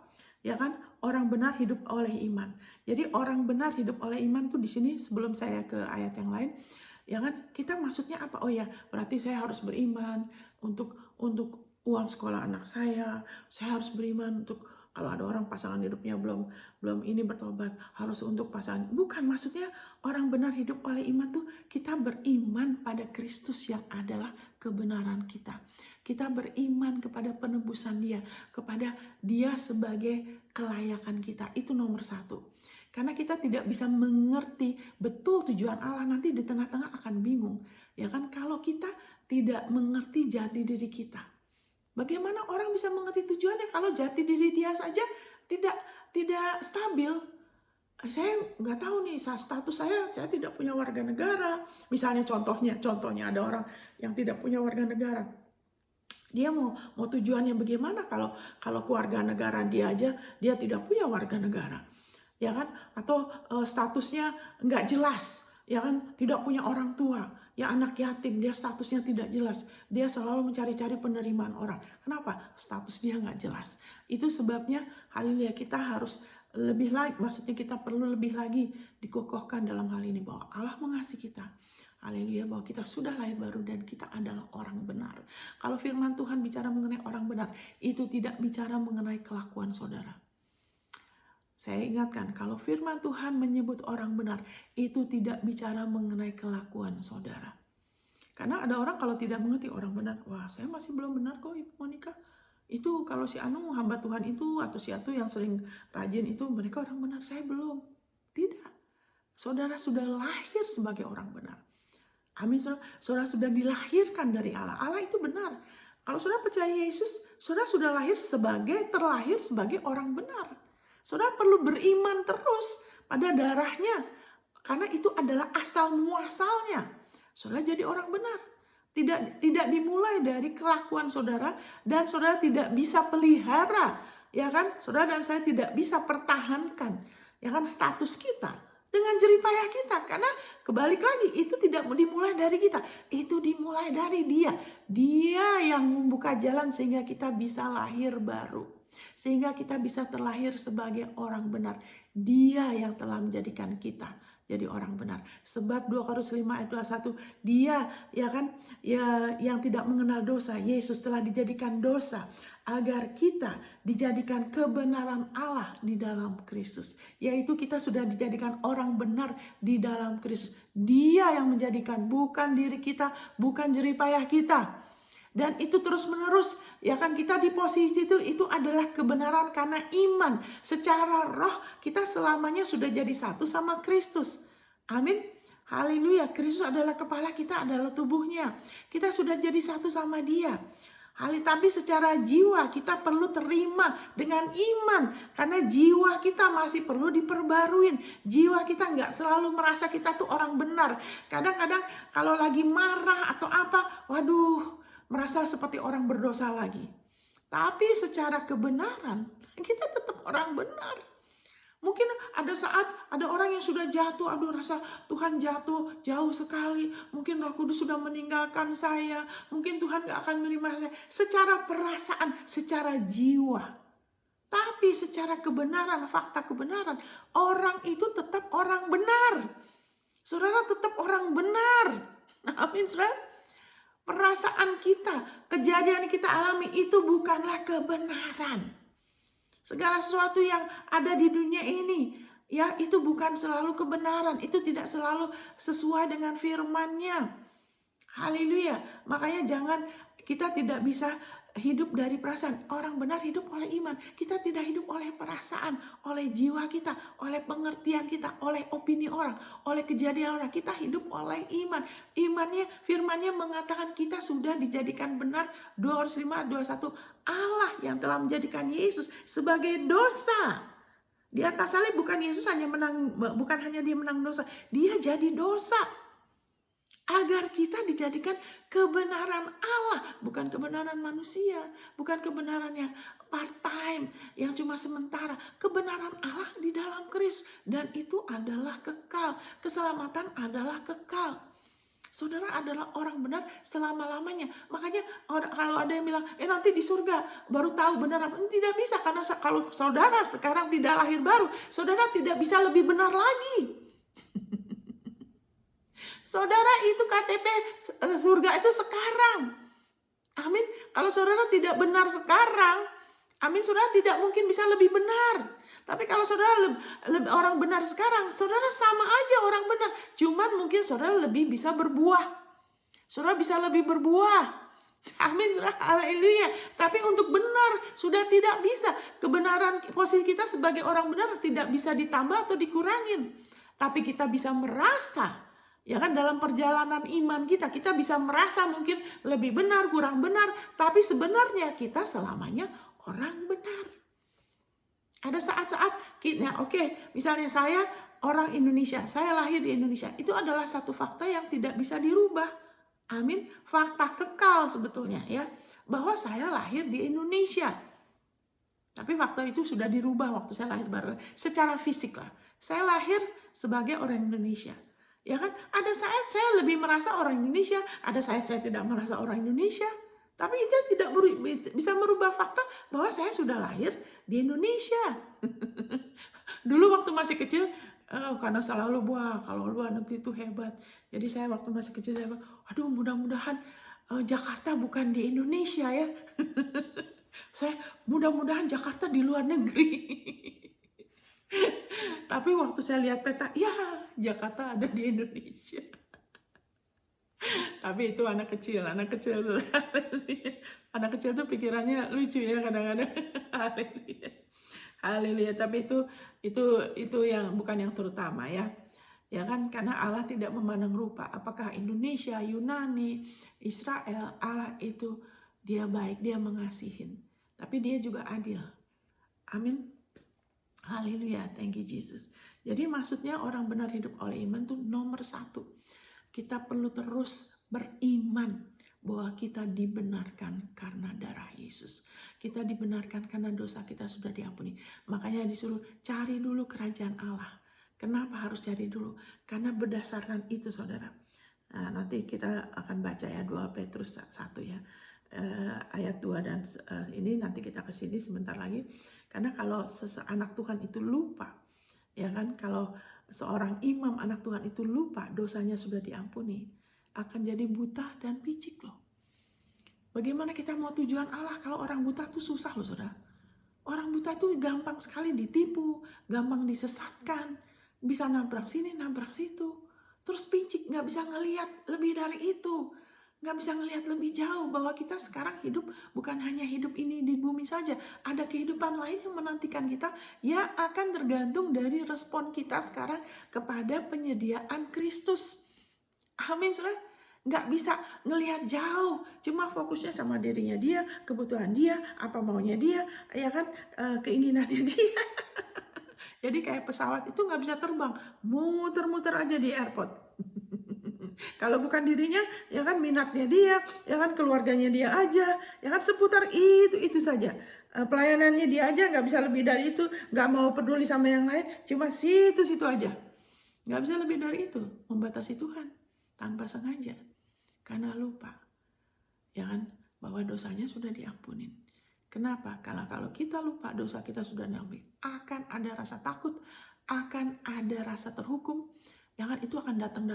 ya kan, orang benar hidup oleh iman. Jadi orang benar hidup oleh iman tuh di sini sebelum saya ke ayat yang lain, ya kan, kita maksudnya apa? Oh ya, berarti saya harus beriman untuk uang sekolah anak saya harus beriman untuk kalau ada orang pasangan hidupnya belum ini bertobat, harus untuk pasangan. Bukan, maksudnya orang benar hidup oleh iman tuh kita beriman pada Kristus yang adalah kebenaran kita. Kita beriman kepada penebusan Dia, kepada Dia sebagai kelayakan kita. Itu nomor 1. Karena kita tidak bisa mengerti betul tujuan Allah, nanti di tengah-tengah akan bingung. Ya kan, kalau kita tidak mengerti jati diri kita. Bagaimana orang bisa mengerti tujuannya kalau jati diri dia saja tidak stabil? Saya nggak tahu nih, status saya tidak punya warga negara. Misalnya contohnya ada orang yang tidak punya warga negara. Dia mau tujuannya bagaimana kalau keluarga negara dia aja dia tidak punya warga negara, ya kan? Atau statusnya nggak jelas, ya kan? Tidak punya orang tua. Ya, anak yatim, dia statusnya tidak jelas. Dia selalu mencari-cari penerimaan orang. Kenapa? Status dia nggak jelas. Itu sebabnya, haleluya, kita harus lebih lagi, maksudnya kita perlu lebih lagi dikokohkan dalam hal ini bahwa Allah mengasihi kita. Haleluya, bahwa kita sudah lahir baru dan kita adalah orang benar. Kalau firman Tuhan bicara mengenai orang benar, itu tidak bicara mengenai kelakuan saudara. Saya ingatkan, kalau firman Tuhan menyebut orang benar, itu tidak bicara mengenai kelakuan saudara. Karena ada orang kalau tidak mengerti orang benar, wah saya masih belum benar kok Ibu Monica. Itu kalau si Anu hamba Tuhan itu atau si Atu yang sering rajin itu mereka orang benar, saya belum. Tidak. Saudara sudah lahir sebagai orang benar. Amin. Saudara sudah dilahirkan dari Allah. Allah itu benar. Kalau saudara percaya Yesus, saudara sudah terlahir sebagai orang benar. Saudara perlu beriman terus pada darahnya. Karena itu adalah asal muasalnya. Saudara jadi orang benar. Tidak dimulai dari kelakuan saudara. Dan saudara tidak bisa pelihara. Ya kan? Saudara dan saya tidak bisa pertahankan. Ya kan? Status kita. Dengan jeripayah kita. Karena kebalik lagi. Itu tidak dimulai dari kita. Itu dimulai dari Dia. Dia yang membuka jalan sehingga kita bisa lahir baru. Sehingga kita bisa terlahir sebagai orang benar. Dia yang telah menjadikan kita jadi orang benar. Sebab 2 Korintus 5 ayat 21, Dia ya kan yang tidak mengenal dosa, Yesus telah dijadikan dosa agar kita dijadikan kebenaran Allah di dalam Kristus. Yaitu kita sudah dijadikan orang benar di dalam Kristus. Dia yang menjadikan, bukan diri kita, bukan jeripayah kita. Dan itu terus menerus, ya kan, kita di posisi itu adalah kebenaran karena iman. Secara roh kita selamanya sudah jadi satu sama Kristus. Amin. Haleluya. Kristus adalah kepala, kita adalah tubuhnya. Kita sudah jadi satu sama Dia. Tapi secara jiwa kita perlu terima dengan iman. Karena jiwa kita masih perlu diperbaruin. Jiwa kita nggak selalu merasa kita tuh orang benar. Kadang-kadang kalau lagi marah atau apa, waduh, merasa seperti orang berdosa lagi. Tapi secara kebenaran kita tetap orang benar. Mungkin ada saat ada orang yang sudah jatuh, aduh rasa Tuhan jauh sekali. Mungkin Roh Kudus sudah meninggalkan saya. Mungkin Tuhan gak akan menerima saya. Secara perasaan, secara jiwa. Tapi secara kebenaran, fakta kebenaran, orang itu tetap orang benar. Saudara tetap orang benar. Amin, saudara. Perasaan kita, kejadian kita alami itu bukanlah kebenaran. Segala sesuatu yang ada di dunia ini, ya itu bukan selalu kebenaran. Itu tidak selalu sesuai dengan firman-Nya. Haleluya. Makanya kita tidak bisa hidup dari perasaan. Orang benar hidup oleh iman. Kita tidak hidup oleh perasaan, oleh jiwa kita, oleh pengertian kita, oleh opini orang, oleh kejadian orang. Kita hidup oleh iman. Imannya, firmannya mengatakan kita sudah dijadikan benar. 2 Korintus 5:21. Allah yang telah menjadikan Yesus sebagai dosa. Di atas salib bukan Yesus hanya menang, bukan hanya dia menang dosa, dia jadi dosa. Agar kita dijadikan kebenaran Allah, bukan kebenaran manusia, bukan kebenaran yang part-time, yang cuma sementara. Kebenaran Allah di dalam Kristus, dan itu adalah kekal. Keselamatan adalah kekal. Saudara adalah orang benar selama-lamanya. Makanya kalau ada yang bilang, nanti di surga baru tahu benar apa. Tidak bisa, karena kalau saudara sekarang tidak lahir baru, saudara tidak bisa lebih benar lagi. Saudara, itu KTP surga itu sekarang. Amin. Kalau saudara tidak benar sekarang, amin, saudara tidak mungkin bisa lebih benar. Tapi kalau saudara orang benar sekarang, saudara sama aja orang benar. Cuman mungkin saudara lebih bisa berbuah. Saudara bisa lebih berbuah. Amin, saudara. Haleluya. Tapi untuk benar sudah tidak bisa. Kebenaran posisi kita sebagai orang benar tidak bisa ditambah atau dikurangin. Tapi kita bisa merasa, ya kan, dalam perjalanan iman kita bisa merasa mungkin lebih benar, kurang benar. Tapi sebenarnya kita selamanya orang benar. Ada saat-saat, misalnya saya orang Indonesia, saya lahir di Indonesia. Itu adalah satu fakta yang tidak bisa dirubah. Amin. Fakta kekal sebetulnya, ya, bahwa saya lahir di Indonesia. Tapi fakta itu sudah dirubah waktu saya lahir baru. Secara fisik lah, saya lahir sebagai orang Indonesia. Ya kan, ada saat saya lebih merasa orang Indonesia, ada saat saya tidak merasa orang Indonesia. Tapi itu tidak bisa merubah fakta bahwa saya sudah lahir di Indonesia. Dulu waktu masih kecil, karena selalu kalau luar negeri itu hebat. Jadi saya waktu masih kecil, saya bilang, aduh, mudah-mudahan Jakarta bukan di Indonesia ya. Saya mudah-mudahan Jakarta di luar negeri. Tapi waktu saya lihat peta, ya, Jakarta ada di Indonesia. Tapi itu anak kecil anak kecil tuh pikirannya lucu ya kadang-kadang. Haleluya. Tapi itu yang bukan yang terutama, ya. Ya kan, karena Allah tidak memandang rupa. Apakah Indonesia, Yunani, Israel, Allah itu dia baik, dia mengasihin. Tapi dia juga adil. Amin. Haleluya, thank you Jesus. Jadi maksudnya orang benar hidup oleh iman tuh nomor 1. Kita perlu terus beriman bahwa kita dibenarkan karena darah Yesus. Kita dibenarkan karena dosa kita sudah diampuni. Makanya disuruh cari dulu kerajaan Allah. Kenapa harus cari dulu? Karena berdasarkan itu, saudara. Nah, nanti kita akan baca ya 2 Petrus 1 ya. Ayat 2 dan ini nanti kita ke sini sebentar lagi. Karena kalau anak Tuhan itu lupa, ya kan, kalau seorang imam anak Tuhan itu lupa dosanya sudah diampuni, akan jadi buta dan picik loh. Bagaimana kita mau tujuan Allah kalau orang buta itu susah loh, saudara. Orang buta itu gampang sekali ditipu, gampang disesatkan, bisa nabrak sini, nabrak situ. Terus picik, gak bisa ngelihat lebih dari itu. Gak bisa ngelihat lebih jauh bahwa kita sekarang hidup bukan hanya hidup ini di bumi saja. Ada kehidupan lain yang menantikan kita, yang akan tergantung dari respon kita sekarang kepada penyediaan Kristus. Amin, saudara. Gak bisa ngelihat jauh, cuma fokusnya sama dirinya dia, kebutuhan dia, apa maunya dia, ya kan, keinginannya dia. Jadi kayak pesawat itu gak bisa terbang, muter-muter aja di airport. Kalau bukan dirinya, ya kan, minatnya dia, ya kan, keluarganya dia aja, ya kan, seputar itu saja. Pelayanannya dia aja, nggak bisa lebih dari itu, nggak mau peduli sama yang lain, cuma situ-situ aja. Nggak bisa lebih dari itu, membatasi Tuhan tanpa sengaja, karena lupa, ya kan, bahwa dosanya sudah diampunin. Kenapa? Karena kalau kita lupa dosa kita sudah diampuni, akan ada rasa takut, akan ada rasa terhukum. Ya kan, itu akan datang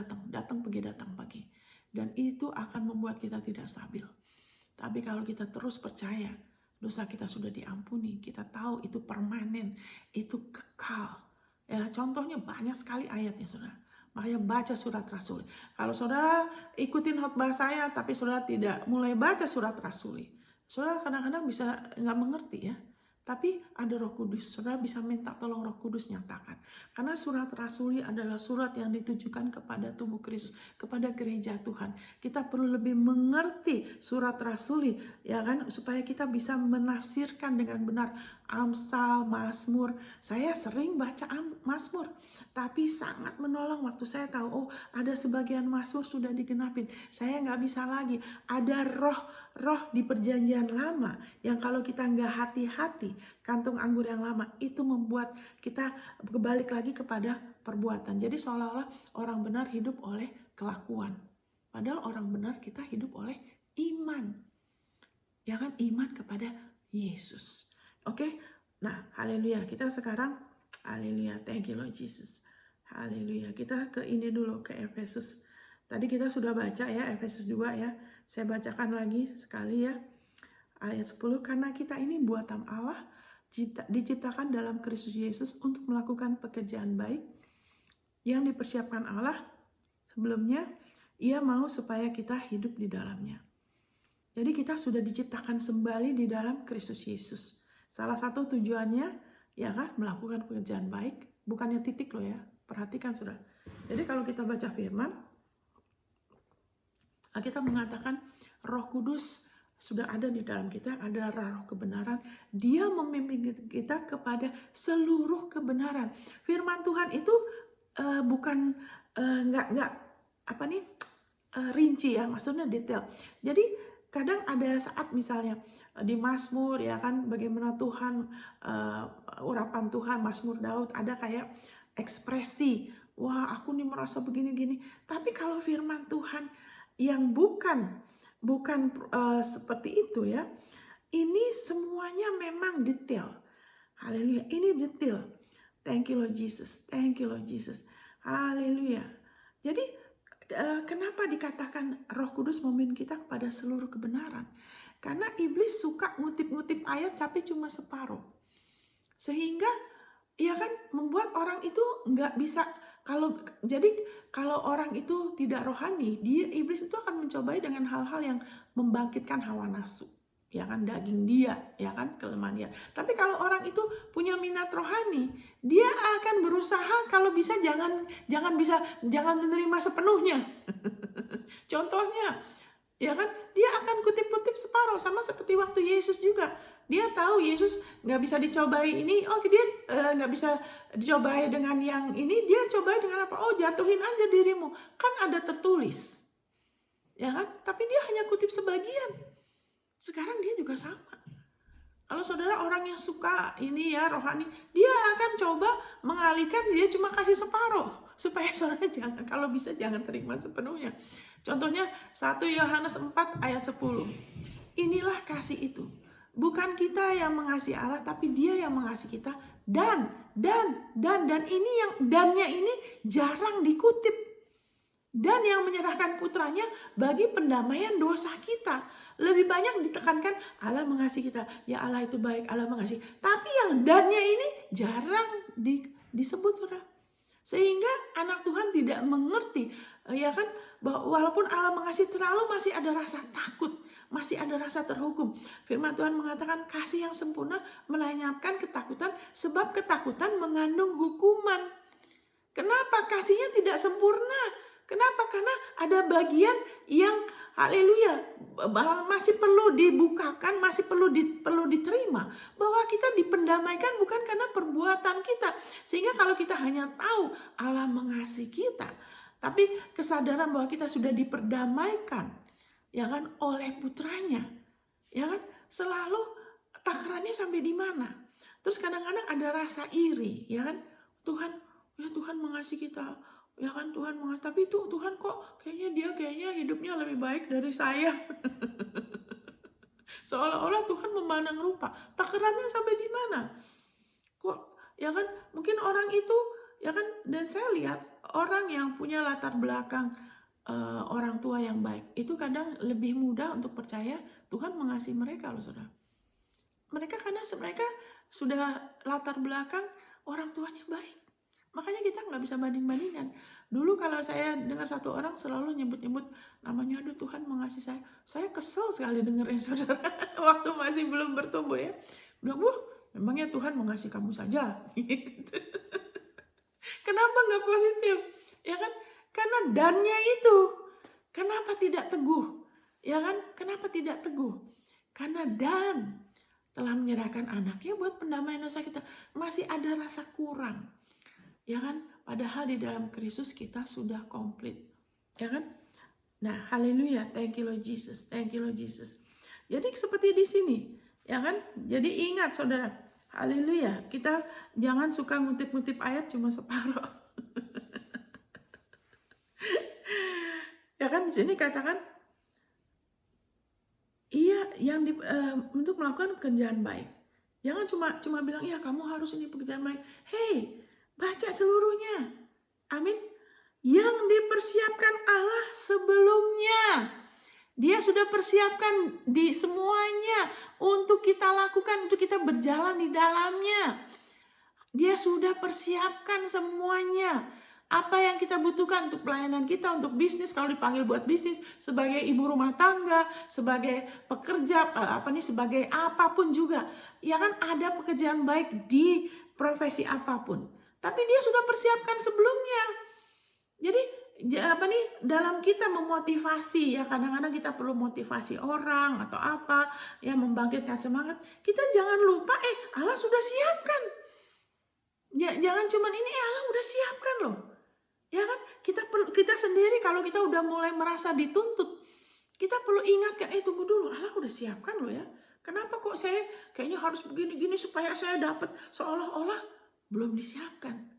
pagi. Dan itu akan membuat kita tidak stabil. Tapi kalau kita terus percaya dosa kita sudah diampuni, kita tahu itu permanen, itu kekal. Ya, contohnya banyak sekali ayatnya, saudara. Makanya baca surat Rasuli. Kalau saudara ikutin khotbah saya, tapi saudara tidak mulai baca surat Rasuli, Saudara kadang-kadang bisa nggak mengerti ya. Tapi ada Roh Kudus, saudara bisa minta tolong Roh Kudus nyatakan. Karena surat rasuli adalah surat yang ditujukan kepada tubuh Kristus, kepada gereja Tuhan. Kita perlu lebih mengerti surat rasuli, ya kan, supaya kita bisa menafsirkan dengan benar Amsal, Mazmur. Saya sering baca Mazmur, tapi sangat menolong waktu saya tahu, oh ada sebagian Mazmur sudah digenapin. Saya nggak bisa lagi. Ada roh di perjanjian lama yang kalau kita nggak hati-hati, kantung anggur yang lama itu membuat kita kebalik lagi kepada perbuatan. Jadi seolah-olah orang benar hidup oleh kelakuan. Padahal orang benar kita hidup oleh iman. Ya kan, iman kepada Yesus. Oke, nah haleluya. Kita sekarang, haleluya, thank you Lord Jesus. Haleluya, kita ke ini dulu, ke Efesus. Tadi kita sudah baca ya, Efesus 2 ya. Saya bacakan lagi sekali ya. Ayat 10, karena kita ini buatan Allah, diciptakan dalam Kristus Yesus untuk melakukan pekerjaan baik yang dipersiapkan Allah sebelumnya. Ia mau supaya kita hidup di dalamnya. Jadi kita sudah diciptakan kembali di dalam Kristus Yesus. Salah satu tujuannya ya kan, melakukan pekerjaan baik, bukannya titik loh ya. Perhatikan sudah. Jadi kalau kita baca firman, kita mengatakan Roh Kudus sudah ada di dalam kita, ada roh kebenaran. Dia memimpin kita kepada seluruh kebenaran. Firman Tuhan itu bukan nggak rinci ya, maksudnya detail. Jadi kadang ada saat misalnya di Mazmur ya kan, bagaimana Tuhan, urapan Tuhan, Mazmur Daud ada kayak ekspresi, wah aku nih merasa begini-gini. Tapi kalau firman Tuhan yang bukan seperti itu ya, ini semuanya memang detail. Haleluya, ini detail. Thank you Lord Jesus, thank you Lord Jesus. Haleluya. Jadi kenapa dikatakan Roh Kudus memimpin kita kepada seluruh kebenaran? Karena iblis suka ngutip-ngutip ayat tapi cuma separuh. Sehingga ya kan membuat orang itu nggak bisa, kalau orang itu tidak rohani, iblis itu akan mencobai dengan hal-hal yang membangkitkan hawa nafsu. Ya kan, daging dia, ya kan, kelemahan dia. Tapi kalau orang itu punya minat rohani, dia akan berusaha kalau bisa jangan menerima sepenuhnya. Contohnya, ya kan, dia akan kutip-kutip separuh, sama seperti waktu Yesus juga. Dia tahu Yesus nggak bisa dicobai ini, dia nggak bisa dicobai dengan yang ini, dia cobai dengan apa? Oh, jatuhin aja dirimu, kan ada tertulis, ya kan? Tapi dia hanya kutip sebagian. Sekarang dia juga sama. Kalau saudara orang yang suka ini ya rohani, dia akan coba mengalihkan, dia cuma kasih separuh supaya saudara kalau bisa jangan terima sepenuhnya. Contohnya 1 Yohanes 4 ayat 10. Inilah kasih itu. Bukan kita yang mengasihi Allah, tapi Dia yang mengasihi kita, dan ini yang dannya ini jarang dikutip. Dan yang menyerahkan putranya bagi pendamaian dosa kita. Lebih banyak ditekankan Allah mengasihi kita. Ya Allah itu baik, Allah mengasihi. Tapi yang dannya ini jarang disebut, saudara. Sehingga anak Tuhan tidak mengerti, ya kan, bahwa walaupun Allah mengasihi terlalu, masih ada rasa takut, masih ada rasa terhukum. Firman Tuhan mengatakan kasih yang sempurna melenyapkan ketakutan, sebab ketakutan mengandung hukuman. Kenapa kasihnya tidak sempurna? Kenapa? Karena ada bagian yang haleluya masih perlu dibukakan, masih perlu diterima, bahwa kita dipendamaikan bukan karena perbuatan kita. Sehingga kalau kita hanya tahu Allah mengasihi kita, tapi kesadaran bahwa kita sudah diperdamaikan, ya kan, oleh putranya, ya kan, selalu takarannya sampai di mana. Terus kadang-kadang ada rasa iri, ya kan, Tuhan mengasihi kita, ya kan, Tuhan mengasihi, tapi itu Tuhan kok kayaknya hidupnya lebih baik dari saya. Seolah-olah Tuhan memandang rupa. Takarannya sampai di mana? Kok, ya kan, mungkin orang itu, ya kan, dan saya lihat orang yang punya latar belakang orang tua yang baik, itu kadang lebih mudah untuk percaya Tuhan mengasihi mereka loh, saudara. Karena mereka sudah latar belakang orang tuanya baik. Makanya kita nggak bisa banding-bandingkan. Dulu kalau saya dengar satu orang selalu nyebut-nyebut namanya, aduh Tuhan mengasihi saya kesel sekali dengarnya saudara. Waktu masih belum bertumbuh ya, bilang, wah memangnya Tuhan mengasihi kamu saja. Gitu. Kenapa nggak positif? Ya kan? Karena dannya itu. Kenapa tidak teguh? Ya kan? Kenapa tidak teguh? Karena dan telah menyerahkan anaknya buat pendamaian dosa kita. Masih ada rasa kurang. Ya kan? Padahal di dalam Kristus kita sudah komplit. Ya kan? Nah, haleluya. Thank you Lord Jesus. Thank you Lord Jesus. Jadi seperti di sini, ya kan? Jadi ingat saudara, haleluya. Kita jangan suka ngutip-ngutip ayat cuma separuh. Ya kan di sini katakan iya yang untuk melakukan pekerjaan baik. Jangan cuma bilang iya kamu harus ini pekerjaan baik. Hey, baca seluruhnya. Amin. Yang dipersiapkan Allah sebelumnya. Dia sudah persiapkan di semuanya untuk kita lakukan, untuk kita berjalan di dalamnya. Dia sudah persiapkan semuanya. Apa yang kita butuhkan untuk pelayanan kita, untuk bisnis, kalau dipanggil buat bisnis, sebagai ibu rumah tangga, sebagai pekerja, sebagai apapun juga. Ya kan ada pekerjaan baik di profesi apapun. Tapi dia sudah persiapkan sebelumnya. Jadi dalam kita memotivasi ya, kadang-kadang kita perlu motivasi orang atau apa ya, membangkitkan semangat. Kita jangan lupa Allah sudah siapkan. Ya, jangan cuman ini Allah udah siapkan loh. Ya kan? Kita sendiri kalau kita udah mulai merasa dituntut, kita perlu ingatkan, tunggu dulu, Allah udah siapkan loh ya. Kenapa kok saya kayaknya harus begini-gini supaya saya dapat, seolah-olah belum disiapkan.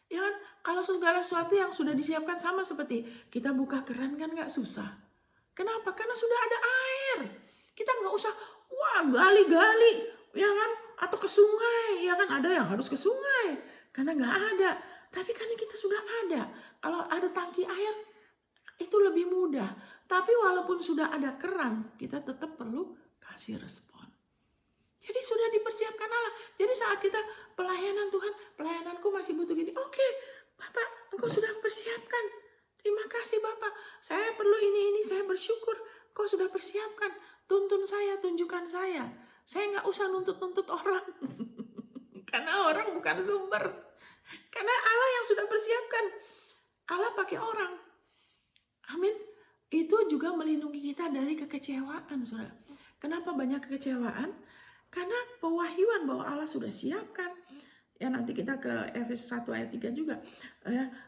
Ya kan? Kalau segala sesuatu yang sudah disiapkan sama seperti kita buka keran kan nggak susah. Kenapa? Karena sudah ada air. Kita nggak usah gali-gali, ya kan? Atau ke sungai, ya kan? Ada yang harus ke sungai karena nggak ada. Tapi karena kita sudah ada. Kalau ada tangki air itu lebih mudah. Tapi walaupun sudah ada keran, kita tetap perlu kasih respon. Jadi sudah dipersiapkan Allah. Jadi saat kita pelayanan, Tuhan, pelayananku masih butuh gini. Oke, Bapak, Engkau sudah persiapkan. Terima kasih Bapak. Saya perlu ini, saya bersyukur. Engkau sudah persiapkan. Tuntun saya, tunjukkan saya. Saya nggak usah nuntut-nuntut orang. Karena orang bukan sumber. Karena Allah yang sudah persiapkan. Allah pakai orang. Amin. Itu juga melindungi kita dari kekecewaan, saudara. Kenapa banyak kekecewaan? Karena pewahyuan bahwa Allah sudah siapkan. Ya nanti kita ke Efesus 1 ayat 3 juga.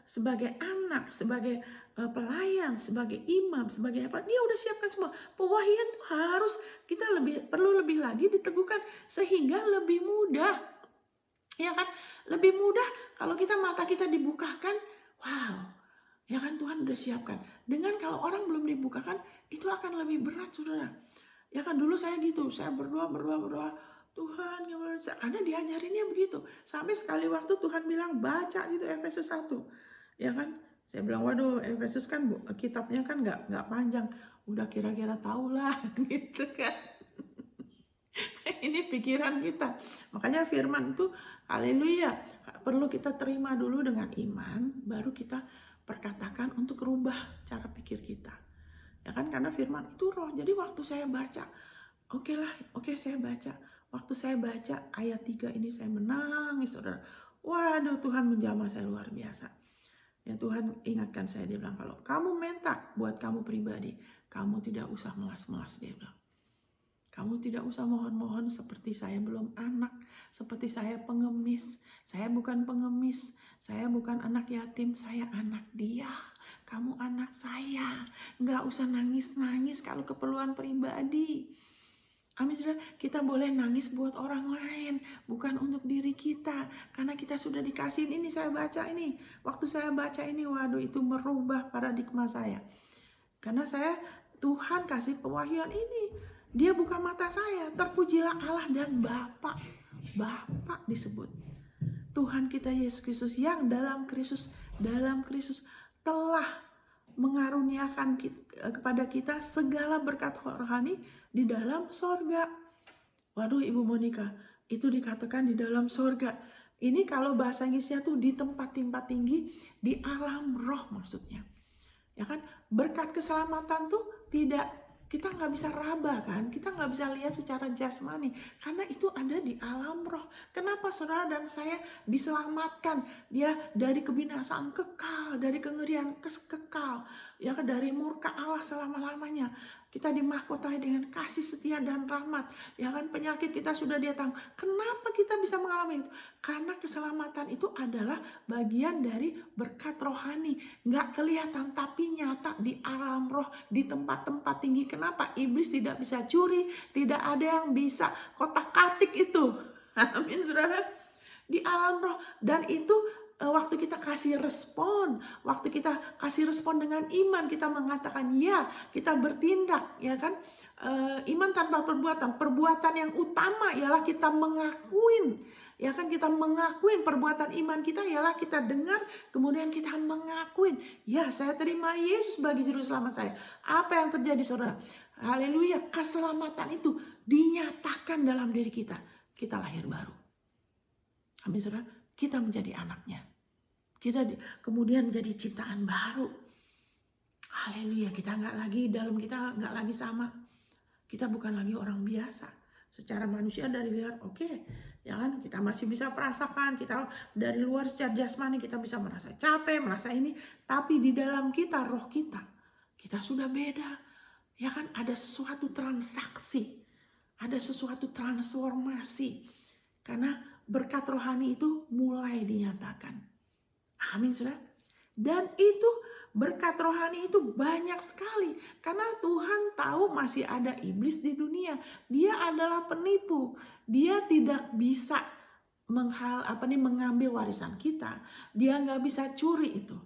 Sebagai anak, sebagai pelayan, sebagai imam, sebagai apa. Dia udah siapkan semua. Pewahyuan itu harus kita perlu lebih lagi diteguhkan. Sehingga lebih mudah. Ya kan? Lebih mudah kalau mata kita dibukakan. Wow. Ya kan Tuhan udah siapkan. Dengan kalau orang belum dibukakan, itu akan lebih berat saudara. Ya kan dulu saya gitu, saya berdoa, Tuhan, karena diajarinnya begitu. Sampai sekali waktu Tuhan bilang baca gitu Efesus 1. Ya kan? Saya bilang waduh Efesus kan kitabnya kan nggak panjang. Udah kira-kira tahulah gitu kan. Ini pikiran kita. Makanya firman itu haleluya. Perlu kita terima dulu dengan iman, baru kita perkatakan untuk rubah cara pikir kita. Ya kan karena firman itu roh. Jadi waktu saya baca, oke saya baca. Waktu saya baca ayat 3 ini saya menangis saudara. Waduh Tuhan menjamah saya luar biasa. Ya Tuhan ingatkan saya, dia bilang kalau kamu minta buat kamu pribadi, kamu tidak usah melas-melas, dia bilang. Kamu tidak usah mohon-mohon seperti saya belum anak, seperti saya pengemis. Saya bukan pengemis, saya bukan anak yatim, saya anak dia. Kamu anak saya, nggak usah nangis-nangis kalau keperluan pribadi. Amin, saudara. Kita boleh nangis buat orang lain, bukan untuk diri kita. Karena kita sudah dikasih ini, saya baca ini. Waktu saya baca ini, waduh itu merubah paradigma saya. Karena Tuhan kasih pewahyuan ini. Dia buka mata saya, terpujilah Allah dan Bapa. Bapa disebut. Tuhan kita Yesus Kristus yang dalam Kristus telah mengaruniakan kepada kita segala berkat rohani di dalam sorga. Waduh Ibu Monica, itu dikatakan di dalam sorga. Ini kalau bahasa Inggrisnya tuh di tempat-tempat tinggi, di alam roh maksudnya. Ya kan, berkat keselamatan tuh kita nggak bisa raba kan, kita nggak bisa lihat secara jasmani, karena itu ada di alam roh. Kenapa saudara dan saya diselamatkan? Dia dari kebinasaan kekal, dari kengerian kekal, ya kan, dari murka Allah selama-lamanya. Kita dimahkotai dengan kasih setia dan rahmat, ya kan, penyakit kita sudah Dia tanggung. Kenapa kita bisa mengalami itu? Karena keselamatan itu adalah bagian dari berkat rohani, nggak kelihatan tapi nyata di alam roh, di tempat-tempat tinggi. Kenapa? Iblis tidak bisa curi, tidak ada yang bisa kotak-katik itu. Amin saudara. Di alam roh, dan itu waktu kita kasih respon, waktu kita kasih respon dengan iman, kita mengatakan ya, kita bertindak, ya kan. Iman tanpa perbuatan yang utama ialah kita mengakuin, ya kan, kita mengakuin perbuatan iman kita ialah kita dengar, kemudian kita mengakuin, ya saya terima Yesus bagi juru selamat saya. Apa yang terjadi saudara? Haleluya, keselamatan itu dinyatakan dalam diri kita. Kita lahir baru. Amin saudara, kita menjadi anaknya. Kita kemudian menjadi ciptaan baru. Haleluya, kita nggak lagi sama. Kita bukan lagi orang biasa. Secara manusia dari luar oke, ya kan, kita masih bisa merasakan, kita dari luar secara jasmani kita bisa merasa capek, merasa ini, tapi di dalam kita, roh kita sudah beda. Ya kan, ada sesuatu transaksi, ada sesuatu transformasi. Karena berkat rohani itu mulai dinyatakan. Amin saudara. Dan itu berkat rohani itu banyak sekali. Karena Tuhan tahu masih ada iblis di dunia. Dia adalah penipu. Dia tidak bisa mengambil warisan kita. Dia nggak bisa curi itu.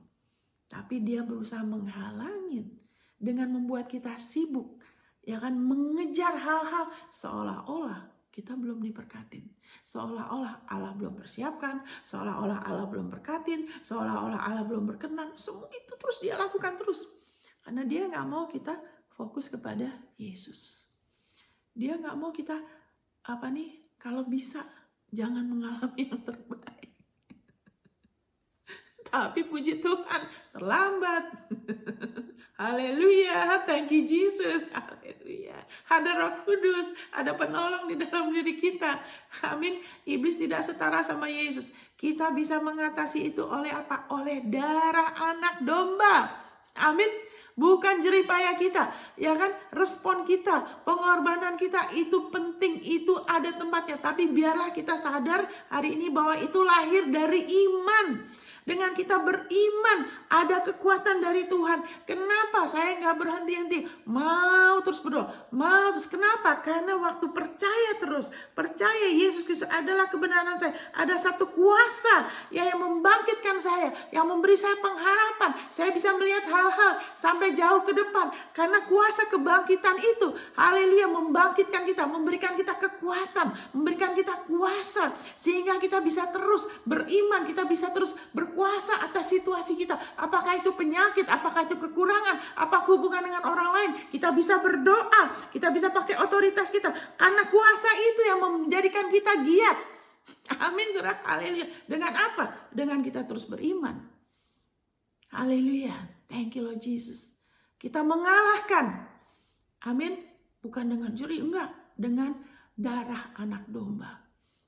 Tapi dia berusaha menghalangin dengan membuat kita sibuk. Ya kan, mengejar hal-hal seolah-olah kita belum diberkatin. Seolah-olah Allah belum persiapkan, seolah-olah Allah belum berkatin, seolah-olah Allah belum berkenan. Semua itu terus dia lakukan terus. Karena dia gak mau kita fokus kepada Yesus. Dia gak mau kita, kalau bisa jangan mengalami yang terbaik. Tapi puji Tuhan, terlambat. Haleluya, thank you Jesus. Haleluya. Ada Roh Kudus, ada penolong di dalam diri kita. Amin. Iblis tidak setara sama Yesus. Kita bisa mengatasi itu oleh apa? Oleh darah anak domba. Amin. Bukan jerih payah kita, ya kan? Respon kita, pengorbanan kita itu penting, itu ada tempatnya. Tapi biarlah kita sadar hari ini bahwa itu lahir dari iman. Dengan kita beriman, ada kekuatan dari Tuhan. Kenapa saya nggak berhenti-henti? Mau terus berdoa, mau terus. Kenapa? Karena waktu percaya Yesus Kristus adalah kebenaran saya. Ada satu kuasa yang membangkitkan saya, yang memberi saya pengharapan. Saya bisa melihat hal-hal sampai jauh ke depan. Karena kuasa kebangkitan itu, haleluya, membangkitkan kita, memberikan kita kekuatan, memberikan kita kuasa. Sehingga kita bisa terus beriman, kita bisa terus berkuasa atas situasi kita. Apakah itu penyakit, apakah itu kekurangan, apakah hubungan dengan orang lain. Kita bisa berdoa, kita bisa pakai otoritas kita. Karena kuasa itu yang menjadikan kita giat. Amin, saudara. Haleluya. Dengan apa? Dengan kita terus beriman. Haleluya. Thank you Lord Jesus. Kita mengalahkan. Amin. Bukan dengan curi, enggak. Dengan darah anak domba.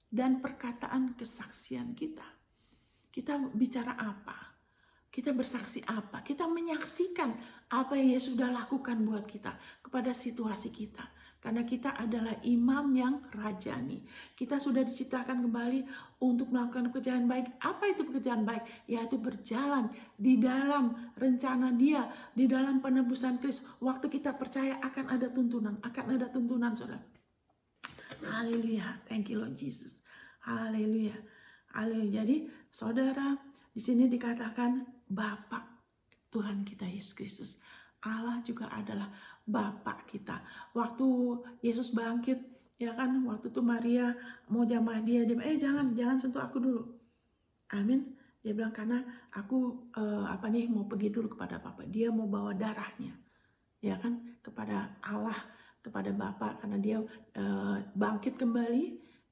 Dan perkataan kesaksian kita. Kita bicara apa? Kita bersaksi apa? Kita menyaksikan apa yang Yesus sudah lakukan buat kita kepada situasi kita. Karena kita adalah imam yang rajani. Kita sudah diciptakan kembali untuk melakukan pekerjaan baik. Apa itu pekerjaan baik? Yaitu berjalan di dalam rencana Dia, di dalam penebusan Kristus. Waktu kita percaya akan ada tuntunan, saudara. Haleluya, thank you Lord Jesus. Haleluya, haleluya. Jadi saudara, di sini dikatakan Bapa Tuhan kita Yesus Kristus. Allah juga adalah Bapa kita. Waktu Yesus bangkit, ya kan, waktu itu Maria mau jamah dia jangan sentuh aku dulu. Amin. Dia bilang karena aku mau pergi dulu kepada Bapa. Dia mau bawa darahnya, ya kan, kepada Allah, kepada Bapa, karena dia bangkit kembali,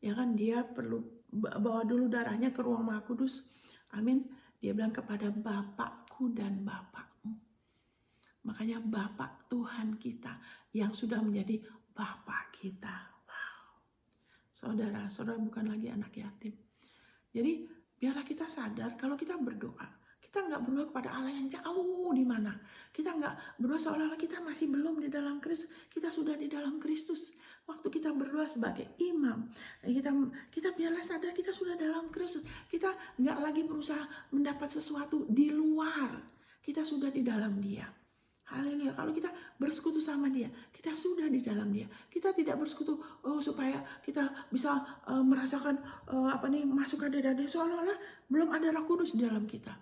ya kan, dia perlu bawa dulu darahnya ke ruang Maha Kudus. Amin. Dia bilang kepada Bapakku dan Bapakmu. Makanya Bapak Tuhan kita yang sudah menjadi Bapak kita. Wow. Saudara bukan lagi anak yatim. Jadi biarlah kita sadar kalau kita berdoa, kita nggak berdoa kepada Allah yang jauh di mana. Kita nggak berdoa seolah-olah kita masih belum di dalam Kristus. Kita sudah di dalam Kristus. Waktu kita berdoa sebagai imam, kita biarlah sadar kita sudah dalam Kristus. Kita nggak lagi berusaha mendapat sesuatu di luar. Kita sudah di dalam Dia. Haleluya. Kalau kita bersekutu sama Dia, kita sudah di dalam Dia. Kita tidak bersekutu supaya kita bisa merasakan masuk ke dalam Dia, seolah-olah belum ada Roh Kudus di dalam kita.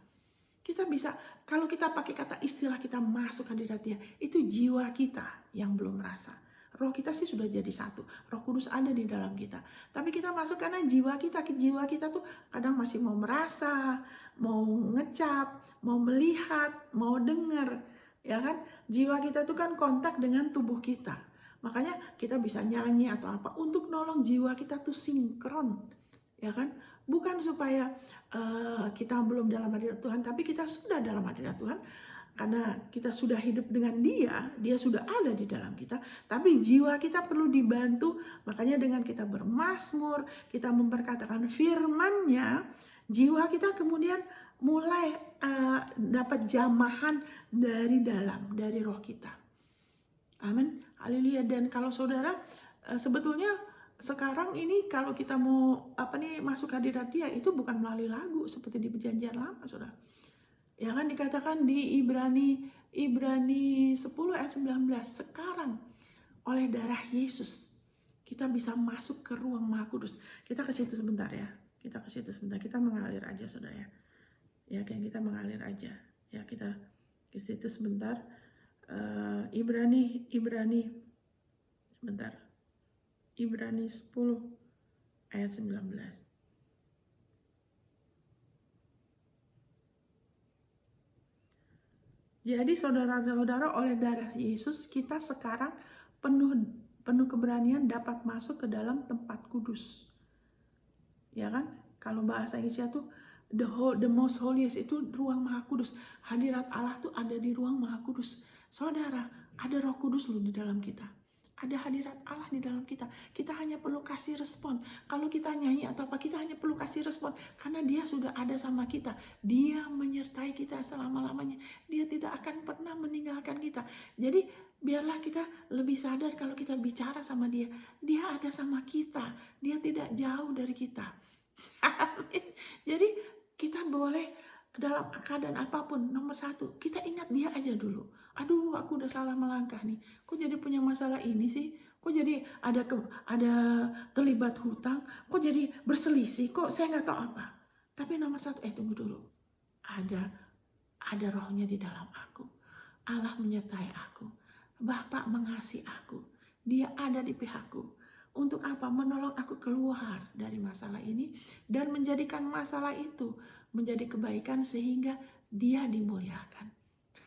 Kita bisa, kalau kita pakai kata istilah kita masuk ke dalam Dia, itu jiwa kita yang belum merasa. Roh kita sih sudah jadi satu. Roh Kudus ada di dalam kita. Tapi kita masuk karena jiwa kita tuh kadang masih mau merasa, mau ngecap, mau melihat, mau dengar. Ya kan, jiwa kita tuh kan kontak dengan tubuh kita. Makanya kita bisa nyanyi atau apa untuk nolong jiwa kita tuh sinkron. Ya kan, bukan supaya kita belum dalam hadirat Tuhan, tapi kita sudah dalam hadirat Tuhan. Karena kita sudah hidup dengan Dia sudah ada di dalam kita. Tapi jiwa kita perlu dibantu. Makanya dengan kita bermazmur, kita memperkatakan firman-Nya, jiwa kita kemudian mulai dapat jamahan dari dalam, dari roh kita. Amin. Haleluya. Dan kalau saudara sebetulnya sekarang ini kalau kita mau masuk hadirat Dia, itu bukan melalui lagu seperti di perjanjian lama, saudara. Ya kan, dikatakan di Ibrani 10 ayat 19, sekarang oleh darah Yesus kita bisa masuk ke ruang Maha Kudus. Kita ke situ sebentar ya. Kita mengalir aja, saudara ya. Ya, kayak kita mengalir aja. Ya, kita ke situ sebentar. Ibrani sebentar. Ibrani 10 ayat 19. Jadi saudara-saudara, oleh darah Yesus kita sekarang penuh keberanian dapat masuk ke dalam tempat kudus. Ya kan? Kalau bahasa Indonesia tuh the most holiest itu ruang Maha Kudus. Hadirat Allah tuh ada di ruang Maha Kudus. Saudara, ada Roh Kudus loh di dalam kita. Ada hadirat Allah di dalam kita. Kita hanya perlu kasih respon. Kalau kita nyanyi atau apa, kita hanya perlu kasih respon. Karena Dia sudah ada sama kita. Dia menyertai kita selama-lamanya. Dia tidak akan pernah meninggalkan kita. Jadi biarlah kita lebih sadar kalau kita bicara sama Dia. Dia ada sama kita. Dia tidak jauh dari kita. Amin. Jadi kita boleh dalam keadaan apapun, nomor satu, kita ingat Dia aja dulu. Aduh, aku udah salah melangkah nih. Kok jadi punya masalah ini sih? Kok jadi ada terlibat hutang? Kok jadi berselisih? Kok saya nggak tahu apa? Tapi nomor satu, tunggu dulu. Ada rohnya di dalam aku. Allah menyertai aku. Bapa mengasihi aku. Dia ada di pihakku. Untuk apa? Menolong aku keluar dari masalah ini dan menjadikan masalah itu menjadi kebaikan sehingga Dia dimuliakan.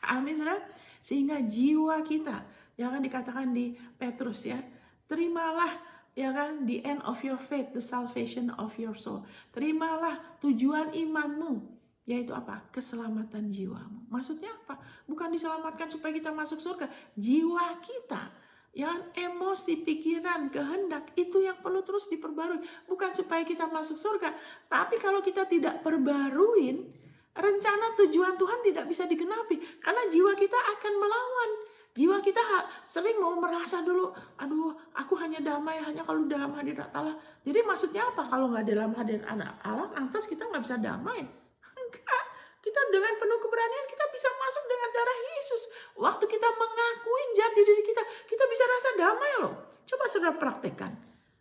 Amin, saudara. Sehingga jiwa kita, ya kan, dikatakan di Petrus ya, terimalah ya kan, the end of your faith, the salvation of your soul. Terimalah tujuan imanmu, yaitu apa? Keselamatan jiwamu. Maksudnya apa? Bukan diselamatkan supaya kita masuk surga. Jiwa kita, ya, emosi, pikiran, kehendak itu yang perlu terus diperbarui. Bukan supaya kita masuk surga. Tapi kalau kita tidak perbaruin, rencana tujuan Tuhan tidak bisa digenapi. Karena jiwa kita akan melawan. Jiwa kita sering mau merasa dulu, aduh, aku hanya damai hanya kalau dalam hadirat Allah. Jadi maksudnya apa? Kalau nggak dalam hadirat Allah, lantas kita nggak bisa damai. Enggak. Kita dengan penuh keberanian kita bisa masuk dengan darah Yesus. Waktu kita mengakui jati diri kita, kita bisa rasa damai loh. Coba saudara praktekkan.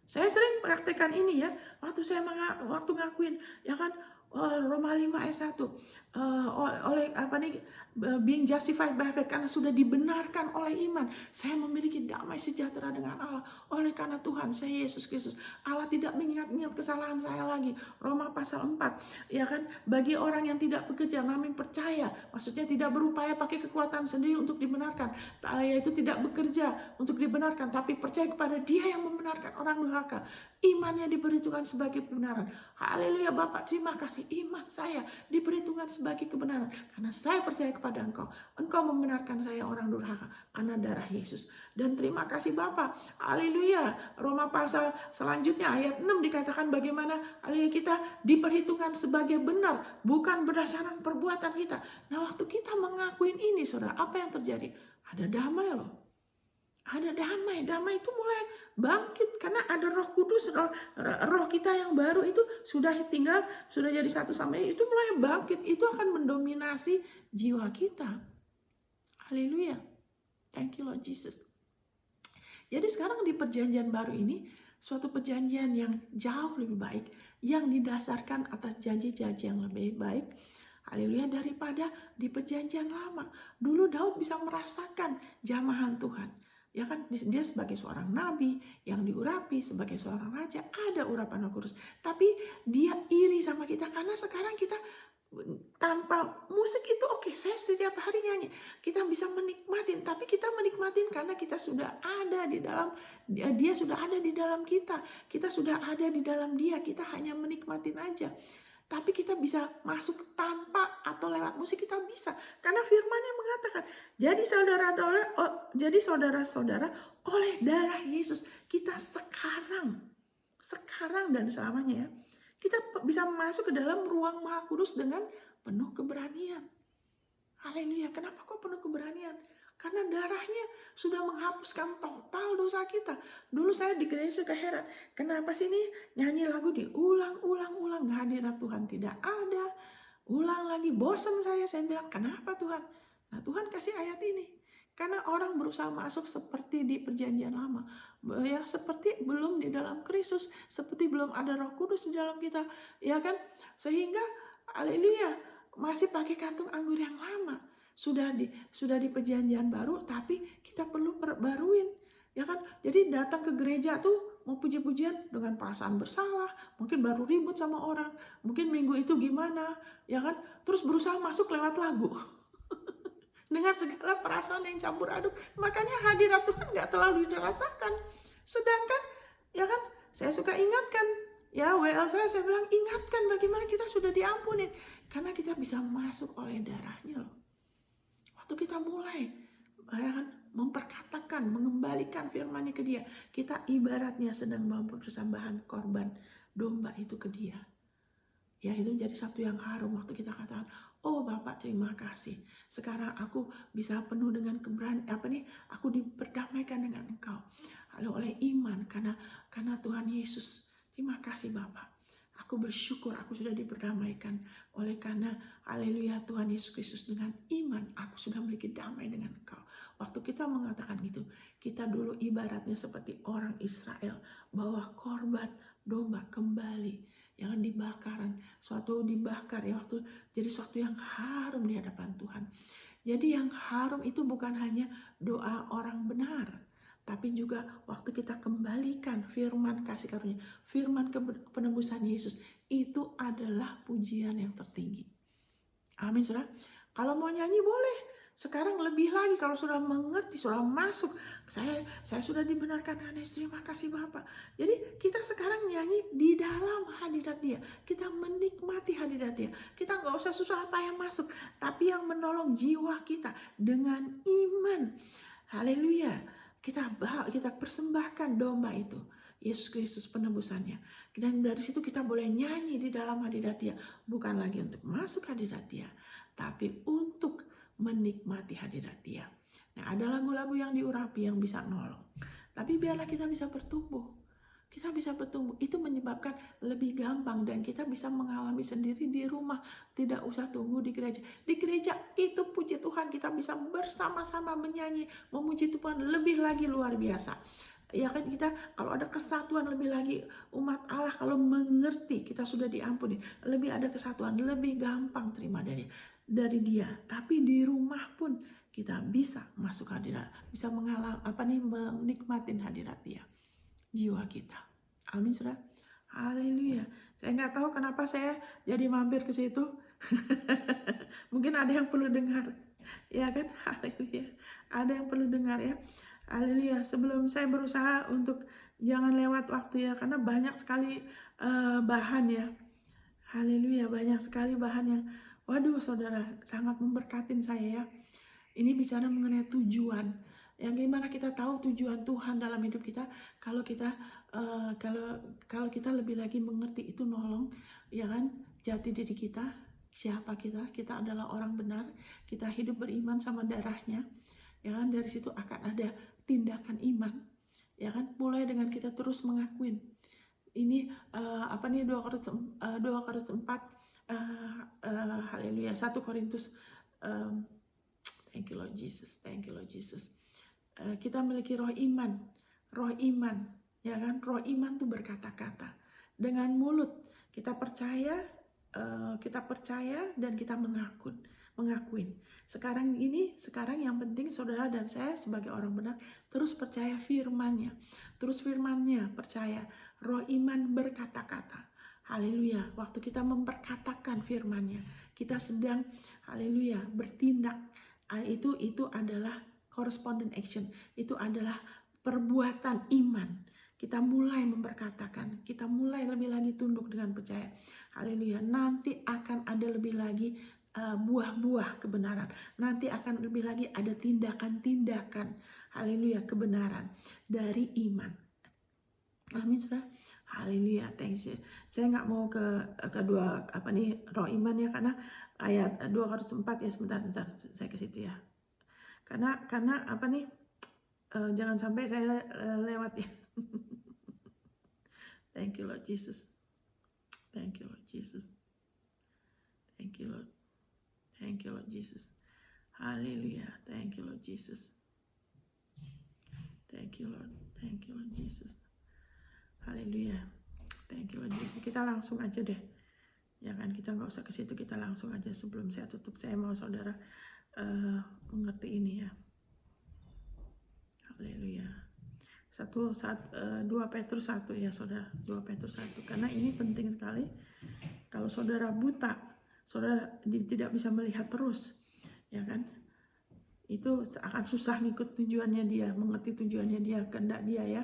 Saya sering praktekkan ini ya. Waktu ngakuin, ya kan, Roma 5 ayat 1. Oleh being justified by faith, karena sudah dibenarkan oleh iman, saya memiliki damai sejahtera dengan Allah. Oleh karena Tuhan saya Yesus Kristus, Allah tidak mengingat-ingat kesalahan saya lagi. Roma pasal 4, ya kan, bagi orang yang tidak bekerja namun percaya, maksudnya tidak berupaya pakai kekuatan sendiri untuk dibenarkan, yaitu tidak bekerja untuk dibenarkan, tapi percaya kepada Dia yang membenarkan orang durhaka. Imannya diperhitungkan sebagai kebenaran. Haleluya Bapak, terima kasih. Iman saya diperhitungkan sebagai kebenaran. Karena saya percaya kepada Engkau. Engkau membenarkan saya orang durhaka karena darah Yesus. Dan terima kasih Bapak. Haleluya. Roma pasal selanjutnya ayat 6 dikatakan bagaimana haleluya kita diperhitungkan sebagai benar. Bukan berdasarkan perbuatan kita. Nah waktu kita mengakuin ini saudara, apa yang terjadi? Ada damai loh. Ada damai. Damai itu mulai bangkit karena ada Roh Kudus, roh kita yang baru itu sudah tinggal, sudah jadi satu sama itu mulai bangkit. Itu akan mendominasi jiwa kita. Haleluya. Thank you Lord Jesus. Jadi sekarang di perjanjian baru ini suatu perjanjian yang jauh lebih baik, yang didasarkan atas janji-janji yang lebih baik. Haleluya, daripada di perjanjian lama. Dulu Daud bisa merasakan jamahan Tuhan. Ya kan, dia sebagai seorang nabi yang diurapi sebagai seorang raja, ada urapan Roh Kudus. Tapi dia iri sama kita karena sekarang kita tanpa musik itu oke, saya setiap hari nyanyi. Kita bisa menikmatin, tapi kita menikmatin karena kita sudah ada di dalam dia sudah ada di dalam kita. Kita sudah ada di dalam dia, kita hanya menikmatin aja. Tapi kita bisa masuk tanpa atau lewat musik kita bisa. Karena firman-Nya mengatakan, jadi saudara-saudara oleh darah Yesus kita sekarang dan selamanya ya. Kita bisa masuk ke dalam ruang Maha Kudus dengan penuh keberanian. Haleluya. Kenapa kok penuh keberanian? Karena darahnya sudah menghapuskan total dosa kita. Dulu saya di gereja suka heran. Kenapa sih ini nyanyi lagu diulang-ulang. Hadirat Tuhan tidak ada. Ulang lagi. Bosan saya bilang kenapa Tuhan? Nah Tuhan kasih ayat ini. Karena orang berusaha masuk seperti di perjanjian lama. Ya seperti belum di dalam Kristus. Seperti belum ada Roh Kudus di dalam kita. Ya kan? Sehingga haleluya masih pakai kantung anggur yang lama. Sudah di perjanjian baru, tapi kita perlu perbaruin, ya kan? Jadi datang ke gereja tuh mau puji-pujian dengan perasaan bersalah, mungkin baru ribut sama orang, mungkin minggu itu gimana, ya kan? Terus berusaha masuk lewat lagu dengan segala perasaan yang campur aduk. Makanya hadirat Tuhan nggak terlalu dirasakan. Sedangkan, ya kan? Saya suka ingatkan. Ya WL saya bilang ingatkan bagaimana kita sudah diampunin. Karena kita bisa masuk oleh darahnya loh. Waktu kita mulai memperkatakan, mengembalikan firman-Nya ke dia, kita ibaratnya sedang mempersembahkan korban domba itu ke dia. Ya itu jadi satu yang harum waktu kita katakan, oh Bapak terima kasih. Sekarang aku bisa penuh dengan aku diperdamaikan dengan Engkau. Lalu oleh iman karena Tuhan Yesus. Terima kasih Bapak. Aku bersyukur aku sudah diperdamaikan oleh karena haleluya Tuhan Yesus Kristus, dengan iman aku sudah memiliki damai dengan Engkau. Waktu kita mengatakan itu, kita dulu ibaratnya seperti orang Israel bawa korban domba kembali yang dibakaran, dibakar ya waktu jadi suatu yang harum di hadapan Tuhan. Jadi yang harum itu bukan hanya doa orang benar, tapi juga waktu kita kembalikan firman kasih karunia, firman penebusan Yesus, itu adalah pujian yang tertinggi. Amin saudara. Kalau mau nyanyi boleh. Sekarang lebih lagi kalau sudah mengerti, sudah masuk. Saya sudah dibenarkan karena Yesus, terima kasih Bapak. Jadi kita sekarang nyanyi di dalam hadirat Dia. Kita menikmati hadirat Dia. Kita nggak usah susah payah masuk, tapi yang menolong jiwa kita dengan iman. Haleluya. Kita persembahkan domba itu, Yesus Kristus penebusannya. Dan dari situ kita boleh nyanyi di dalam hadirat Dia. Bukan lagi untuk masuk hadirat Dia, tapi untuk menikmati hadirat Dia. Nah ada lagu-lagu yang diurapi yang bisa nolong. Tapi biarlah kita bisa bertumbuh. Kita bisa bertumbuh, itu menyebabkan lebih gampang dan kita bisa mengalami sendiri di rumah. Tidak usah tunggu di gereja. Di gereja itu puji Tuhan kita bisa bersama-sama menyanyi, memuji Tuhan lebih lagi luar biasa. Ya kan kita kalau ada kesatuan lebih lagi umat Allah kalau mengerti kita sudah diampuni, lebih ada kesatuan, lebih gampang terima dari Dia. Tapi di rumah pun kita bisa masuk hadirat, bisa menikmatin hadirat Dia. Jiwa kita. Amin saudara. Haleluya. Saya nggak tahu kenapa saya jadi mampir ke situ. Mungkin ada yang perlu dengar. Ya kan? Haleluya. Ada yang perlu dengar ya. Haleluya. Sebelum saya berusaha untuk Jangan lewat waktu ya, karena banyak sekali bahan ya. Haleluya, banyak sekali bahan yang, waduh saudara, sangat memberkatin saya ya. Ini bicara mengenai tujuan. Yang gimana kita tahu tujuan Tuhan dalam hidup kita? Kalau kita kalau kita lebih lagi mengerti itu, nolong, ya kan, jati diri kita, siapa kita? Kita adalah orang benar. Kita hidup beriman sama darahnya, ya kan. Dari situ akan ada tindakan iman, ya kan. Mulai dengan kita terus mengakuin. Ini 2 Korintus 4, haleluya, 1 Korintus, thank you Lord Jesus, thank you Lord Jesus. Kita memiliki roh iman, ya kan. Roh iman tuh berkata-kata dengan mulut. Kita percaya dan kita mengakuin. Sekarang yang penting saudara dan saya sebagai orang benar terus percaya firman-Nya. Percaya. Roh iman berkata-kata. Haleluya. Waktu kita memperkatakan firman-Nya, kita sedang, haleluya, bertindak. Itu adalah corresponding action. Itu adalah perbuatan iman. Kita mulai memperkatakan, kita mulai lebih lagi tunduk dengan percaya. Haleluya. Nanti akan ada lebih lagi buah-buah kebenaran. Nanti akan lebih lagi ada tindakan-tindakan, haleluya, kebenaran dari iman. Amin, saudara. Haleluya, thanks you. Saya nggak mau ke kedua roh iman ya, karena ayat 2 Korintus 4 ya, sebentar saya ke situ ya. Karena jangan sampai saya lewat ya. Thank you Lord Jesus. Thank you Lord Jesus. Thank you Lord. Thank you Lord Jesus. Haleluya. Thank you Lord Jesus. Thank you Lord. Thank you Lord Jesus. Haleluya. Thank you Lord Jesus. Kita langsung aja deh. Ya kan, kita nggak usah ke situ, kita langsung aja. Sebelum saya tutup, saya mau saudara mengerti ini ya. Haleluya. 2 Petrus 1 ya saudara. 2 Petrus 1. Karena ini penting sekali. Kalau saudara buta, saudara tidak bisa melihat terus, ya kan? Itu akan susah ngikut tujuannya dia, mengerti tujuannya dia, kehendak dia ya.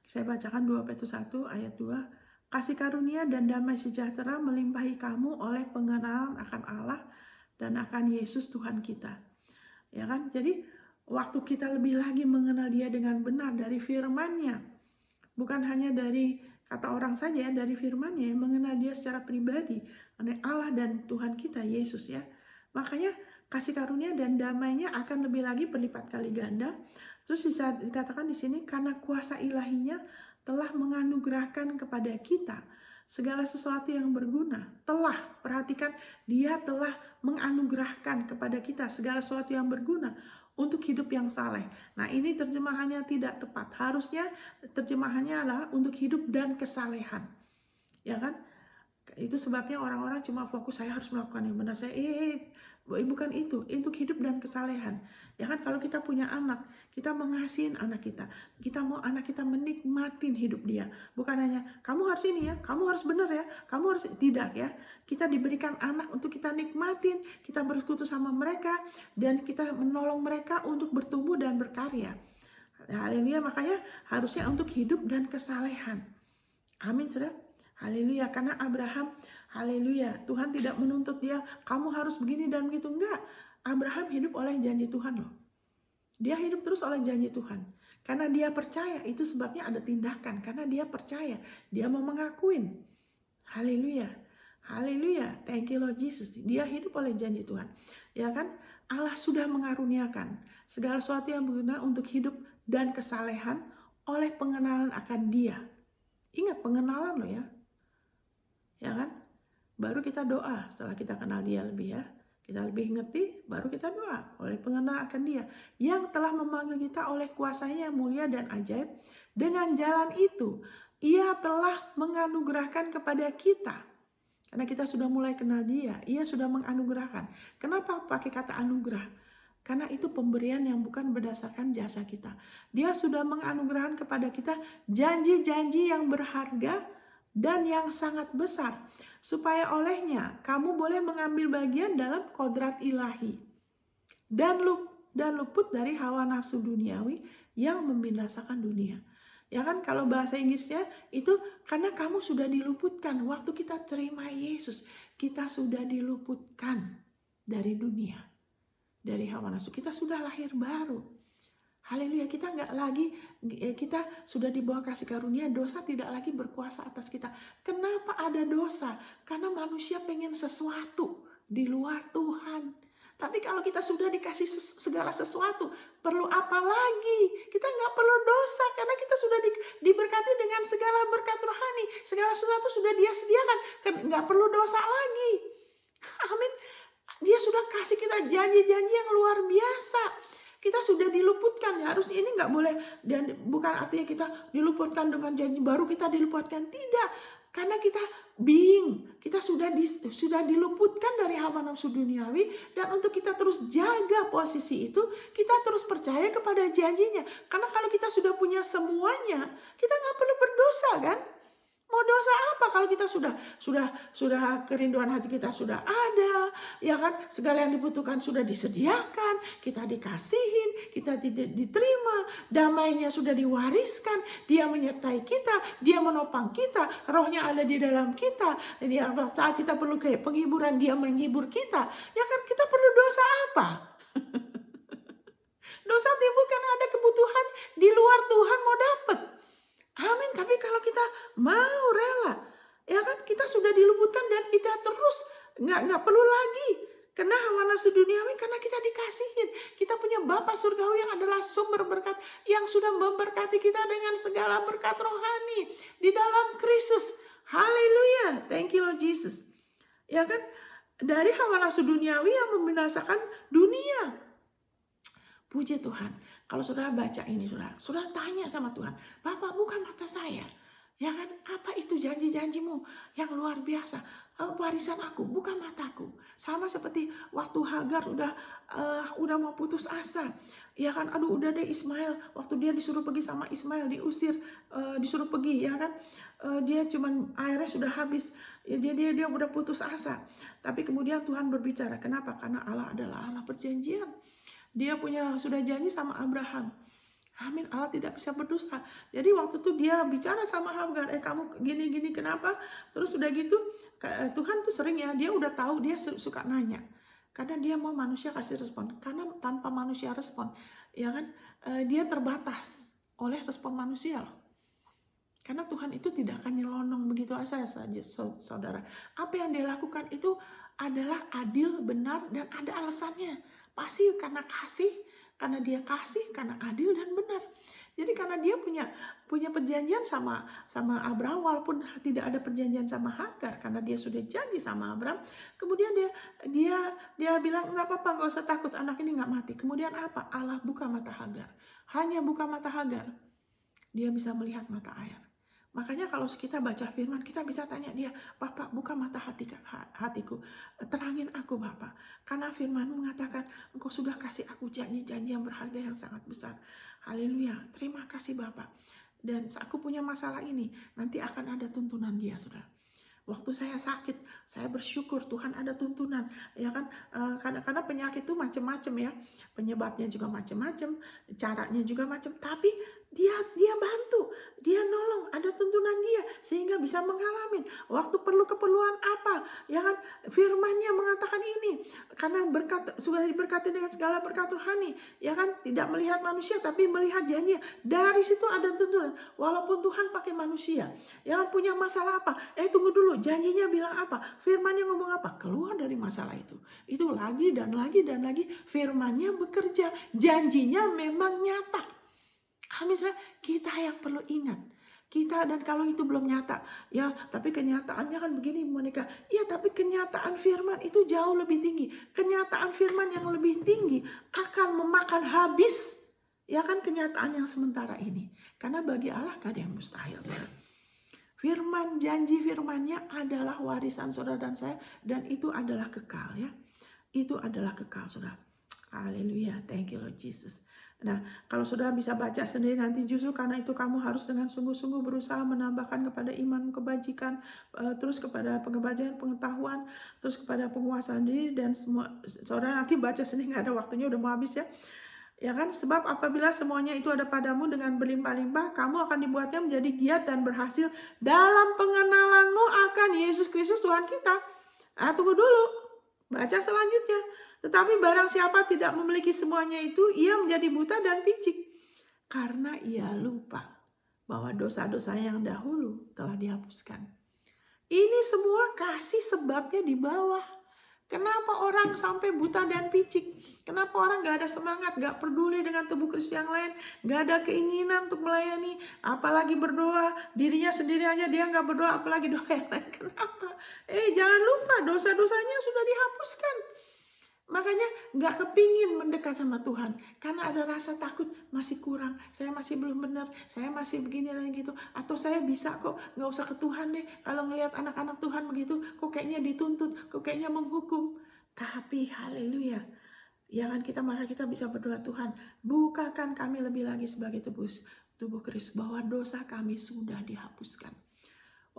Saya bacakan 2 Petrus 1 ayat 2. Kasih karunia dan damai sejahtera melimpahi kamu oleh pengenalan akan Allah dan akan Yesus Tuhan kita. Ya kan? Jadi waktu kita lebih lagi mengenal dia dengan benar dari firman-Nya, bukan hanya dari kata orang saja ya, dari firman-Nya, mengenal dia secara pribadi, oleh Allah dan Tuhan kita Yesus ya. Makanya kasih karunia dan damainya akan lebih lagi berlipat kali ganda. Terus bisa dikatakan di sini, karena kuasa ilahinya telah menganugerahkan kepada kita segala sesuatu yang berguna. Perhatikan, dia telah menganugerahkan kepada kita segala sesuatu yang berguna untuk hidup yang saleh. Nah, ini terjemahannya tidak tepat. Harusnya terjemahannya adalah untuk hidup dan kesalehan. Ya kan? Itu sebabnya orang-orang cuma fokus, saya harus melakukan yang benar. Bukan itu, untuk hidup dan kesalehan. Ya kan, kalau kita punya anak, kita mengasihin anak kita. Kita mau anak kita menikmatin hidup dia. Bukan hanya, kamu harus ini ya, kamu harus benar ya, kamu harus, tidak ya. Kita diberikan anak untuk kita nikmatin, kita bersekutu sama mereka, dan kita menolong mereka untuk bertumbuh dan berkarya. Haleluya, makanya harusnya untuk hidup dan kesalehan. Amin, saudara. Haleluya, karena Abraham, haleluya, Tuhan tidak menuntut dia, kamu harus begini dan begitu. Enggak, Abraham hidup oleh janji Tuhan loh. Dia hidup terus oleh janji Tuhan. Karena dia percaya, itu sebabnya ada tindakan. Karena dia percaya, dia mau mengakuin. Haleluya, haleluya, thank you Lord Jesus. Dia hidup oleh janji Tuhan. Ya kan, Allah sudah mengaruniakan segala sesuatu yang berguna untuk hidup dan kesalehan oleh pengenalan akan dia. Ingat, pengenalan loh ya. Ya kan? Baru kita doa setelah kita kenal dia lebih ya. Kita lebih ngerti, baru kita doa oleh pengenalan akan dia yang telah memanggil kita oleh kuasa-Nya yang mulia dan ajaib. Dengan jalan itu, ia telah menganugerahkan kepada kita. Karena kita sudah mulai kenal dia, ia sudah menganugerahkan. Kenapa pakai kata anugerah? Karena itu pemberian yang bukan berdasarkan jasa kita. Dia sudah menganugerahkan kepada kita janji-janji yang berharga dan yang sangat besar, supaya olehnya kamu boleh mengambil bagian dalam kodrat ilahi dan luput dari hawa nafsu duniawi yang membinasakan dunia. Ya kan, kalau bahasa Inggrisnya itu karena kamu sudah diluputkan. Waktu kita terima Yesus, kita sudah diluputkan dari dunia, dari hawa nafsu. Kita sudah lahir baru. Haleluya, kita nggak lagi, kita sudah di bawah kasih karunia, dosa tidak lagi berkuasa atas kita. Kenapa ada dosa? Karena manusia pengen sesuatu di luar Tuhan. Tapi kalau kita sudah dikasih segala sesuatu, perlu apa lagi? Kita nggak perlu dosa karena kita sudah diberkati dengan segala berkat rohani. Segala sesuatu sudah Dia sediakan, nggak perlu dosa lagi. Amin. Dia sudah kasih kita janji-janji yang luar biasa. Kita sudah diluputkan, harusnya ini nggak boleh, dan bukan artinya kita diluputkan dengan janji baru kita diluputkan, tidak. Karena kita kita sudah diluputkan dari hawa nafsu duniawi, dan untuk kita terus jaga posisi itu, kita terus percaya kepada janjinya. Karena kalau kita sudah punya semuanya, kita nggak perlu berdosa kan? Mau dosa apa kalau kita sudah kerinduan hati kita sudah ada, ya kan? Segala yang dibutuhkan sudah disediakan, kita dikasihin, kita diterima, damainya sudah diwariskan, Dia menyertai kita, Dia menopang kita, Rohnya ada di dalam kita. Jadi saat kita perlu kayak penghiburan, Dia menghibur kita. Ya kan, kita perlu dosa apa? Dosa timbul karena ada kebutuhan di luar Tuhan mau dapat. Amin. Tapi kalau kita mau rela, ya kan, kita sudah diluputkan dan kita terus nggak perlu lagi kena hawa nafsu duniawi karena kita dikasihin. Kita punya Bapa surgawi yang adalah sumber berkat, yang sudah memberkati kita dengan segala berkat rohani di dalam Kristus. Haleluya. Thank you Lord Jesus. Ya kan, dari hawa nafsu duniawi yang membinasakan dunia. Puji Tuhan. Kalau saudara baca ini, saudara tanya sama Tuhan, Bapak buka mata saya. Ya kan, apa itu janji-janjimu yang luar biasa? Warisan aku, buka mataku. Sama seperti waktu Hagar udah mau putus asa. Ya kan, aduh udah deh Ismail. Waktu dia disuruh pergi sama Ismail, diusir, disuruh pergi, ya kan. Dia cuman airnya sudah habis. Ya, dia udah putus asa. Tapi kemudian Tuhan berbicara. Kenapa? Karena Allah adalah Allah perjanjian. Dia sudah janji sama Abraham. Amin, Allah tidak bisa berdusta. Jadi waktu itu dia bicara sama Hagar, kamu gini-gini kenapa? Terus udah gitu, Tuhan tuh sering ya, dia udah tahu, dia suka nanya. Karena dia mau manusia kasih respon. Karena tanpa manusia respon, ya kan, dia terbatas oleh respon manusia loh. Karena Tuhan itu tidak akan nyelonong begitu saja, saudara. Apa yang dia lakukan itu adalah adil, benar, dan ada alasannya. Pasti karena kasih, karena dia kasih, karena adil dan benar. Jadi karena dia punya perjanjian sama Abraham, walaupun tidak ada perjanjian sama Hagar, karena dia sudah janji sama Abraham. Kemudian dia bilang nggak apa-apa, nggak usah takut, anak ini nggak mati. Kemudian apa? Allah buka mata Hagar, hanya buka mata Hagar, dia bisa melihat mata air. Makanya kalau kita baca firman, kita bisa tanya dia, Bapak buka mata hatiku, terangin aku Bapak. Karena firman mengatakan, Engkau sudah kasih aku janji-janji yang berharga yang sangat besar. Haleluya, terima kasih Bapak. Dan aku punya masalah ini, nanti akan ada tuntunan Dia, saudara. Waktu saya sakit, saya bersyukur Tuhan ada tuntunan, ya kan? Karena penyakit itu macam-macam ya, penyebabnya juga macam-macam, caranya juga macam. Tapi dia bantu, dia nolong, ada tuntunan Dia sehingga bisa mengalami. Waktu perlu keperluan apa, ya kan? Firman-Nya mengatakan ini, karena sudah diberkati dengan segala berkat rohani, ya kan? Tidak melihat manusia tapi melihat janji. Dari situ ada tuntunan. Walaupun Tuhan pakai manusia, ya kan, punya masalah apa? Tunggu dulu, janjinya bilang apa? Firman-Nya ngomong apa? Keluar dari masalah itu. Itu lagi dan lagi dan lagi firman-Nya bekerja. Janjinya memang nyata. Amin, kita yang perlu ingat. Kita, dan kalau itu belum nyata, ya tapi kenyataannya kan begini Monica. Ya tapi kenyataan firman itu jauh lebih tinggi. Kenyataan firman yang lebih tinggi akan memakan habis, ya kan, kenyataan yang sementara ini. Karena bagi Allah gak ada yang mustahil, saudara. Firman, janji firman-Nya adalah warisan saudara dan saya, dan itu adalah kekal ya. Itu adalah kekal, saudara. Haleluya, thank you Lord Jesus. Nah, kalau saudara bisa baca sendiri nanti, justru karena itu kamu harus dengan sungguh-sungguh berusaha menambahkan kepada iman kebajikan, terus kepada pengebajikan pengetahuan, terus kepada penguasaan diri dan semua. Saudara nanti baca sendiri, nggak ada waktunya, udah mau habis ya. Ya kan? Sebab apabila semuanya itu ada padamu dengan berlimpah-limpah, kamu akan dibuatnya menjadi giat dan berhasil dalam pengenalanmu akan Yesus Kristus Tuhan kita. Tunggu dulu. Baca selanjutnya. Tetapi barang siapa tidak memiliki semuanya itu, ia menjadi buta dan picik. Karena ia lupa bahwa dosa-dosa yang dahulu telah dihapuskan. Ini semua kasih sebabnya di bawah. Kenapa orang sampai buta dan picik? Kenapa orang gak ada semangat, gak peduli dengan tubuh Kristus yang lain, gak ada keinginan untuk melayani, apalagi berdoa, dirinya sendiri aja dia gak berdoa, apalagi doa yang lain. Kenapa? Jangan lupa dosa-dosanya sudah dihapuskan. Makanya gak kepingin mendekat sama Tuhan. Karena ada rasa takut, masih kurang, saya masih belum benar, saya masih begini dan gitu. Atau saya bisa kok, gak usah ke Tuhan deh. Kalau ngelihat anak-anak Tuhan begitu, kok kayaknya dituntut, kok kayaknya menghukum. Tapi haleluya, maka kita bisa berdoa, Tuhan bukakan kami lebih lagi sebagai tubuh Kristus, bahwa dosa kami sudah dihapuskan.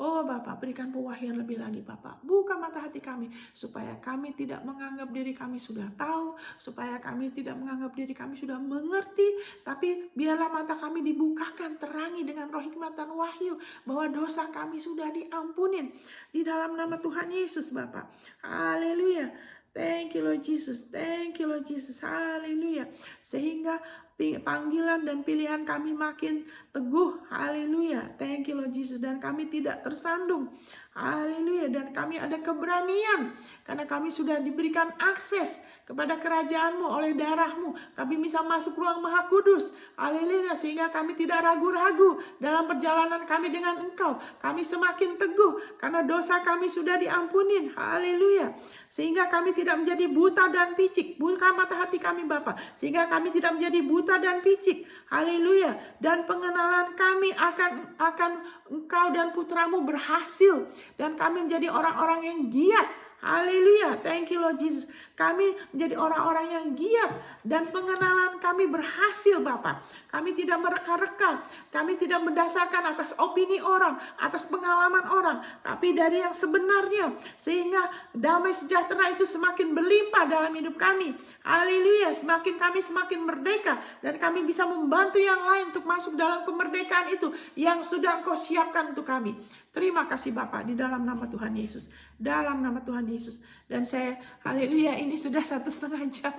Oh Bapak, berikan pewahyuan lebih lagi Bapak. Buka mata hati kami, supaya kami tidak menganggap diri kami sudah tahu, supaya kami tidak menganggap diri kami sudah mengerti, tapi biarlah mata kami dibukakan, terangi dengan roh hikmat dan wahyu, bahwa dosa kami sudah diampunin. Di dalam nama Tuhan Yesus Bapak. Haleluya. Thank you Lord Jesus. Thank you Lord Jesus. Haleluya. Sehingga panggilan dan pilihan kami makin teguh. Haleluya. Thank you Lord Jesus. Dan kami tidak tersandung. Haleluya. Dan kami ada keberanian. Karena kami sudah diberikan akses kepada kerajaan-Mu oleh darah-Mu. Kami bisa masuk ruang Maha Kudus. Haleluya. Sehingga kami tidak ragu-ragu dalam perjalanan kami dengan Engkau. Kami semakin teguh karena dosa kami sudah diampunin. Haleluya. Sehingga kami tidak menjadi buta dan picik. Buka mata hati kami Bapa. Sehingga kami tidak menjadi buta dan picik. Haleluya. Dan pengenalan kami akan Engkau dan Putra-Mu berhasil. Dan kami menjadi orang-orang yang giat. Haleluya. Thank you Lord Jesus. Kami menjadi orang-orang yang giat. Dan pengenalan kami berhasil Bapak. Kami tidak mereka-reka. Kami tidak berdasarkan atas opini orang. Atas pengalaman orang. Tapi dari yang sebenarnya. Sehingga damai sejahtera itu semakin berlimpah dalam hidup kami. Haleluya. Kami semakin merdeka. Dan kami bisa membantu yang lain untuk masuk dalam kemerdekaan itu. Yang sudah Engkau siapkan untuk kami. Terima kasih Bapak di dalam nama Tuhan Yesus. Dalam nama Tuhan Yesus. Dan saya, haleluya, ini sudah 1,5 jam.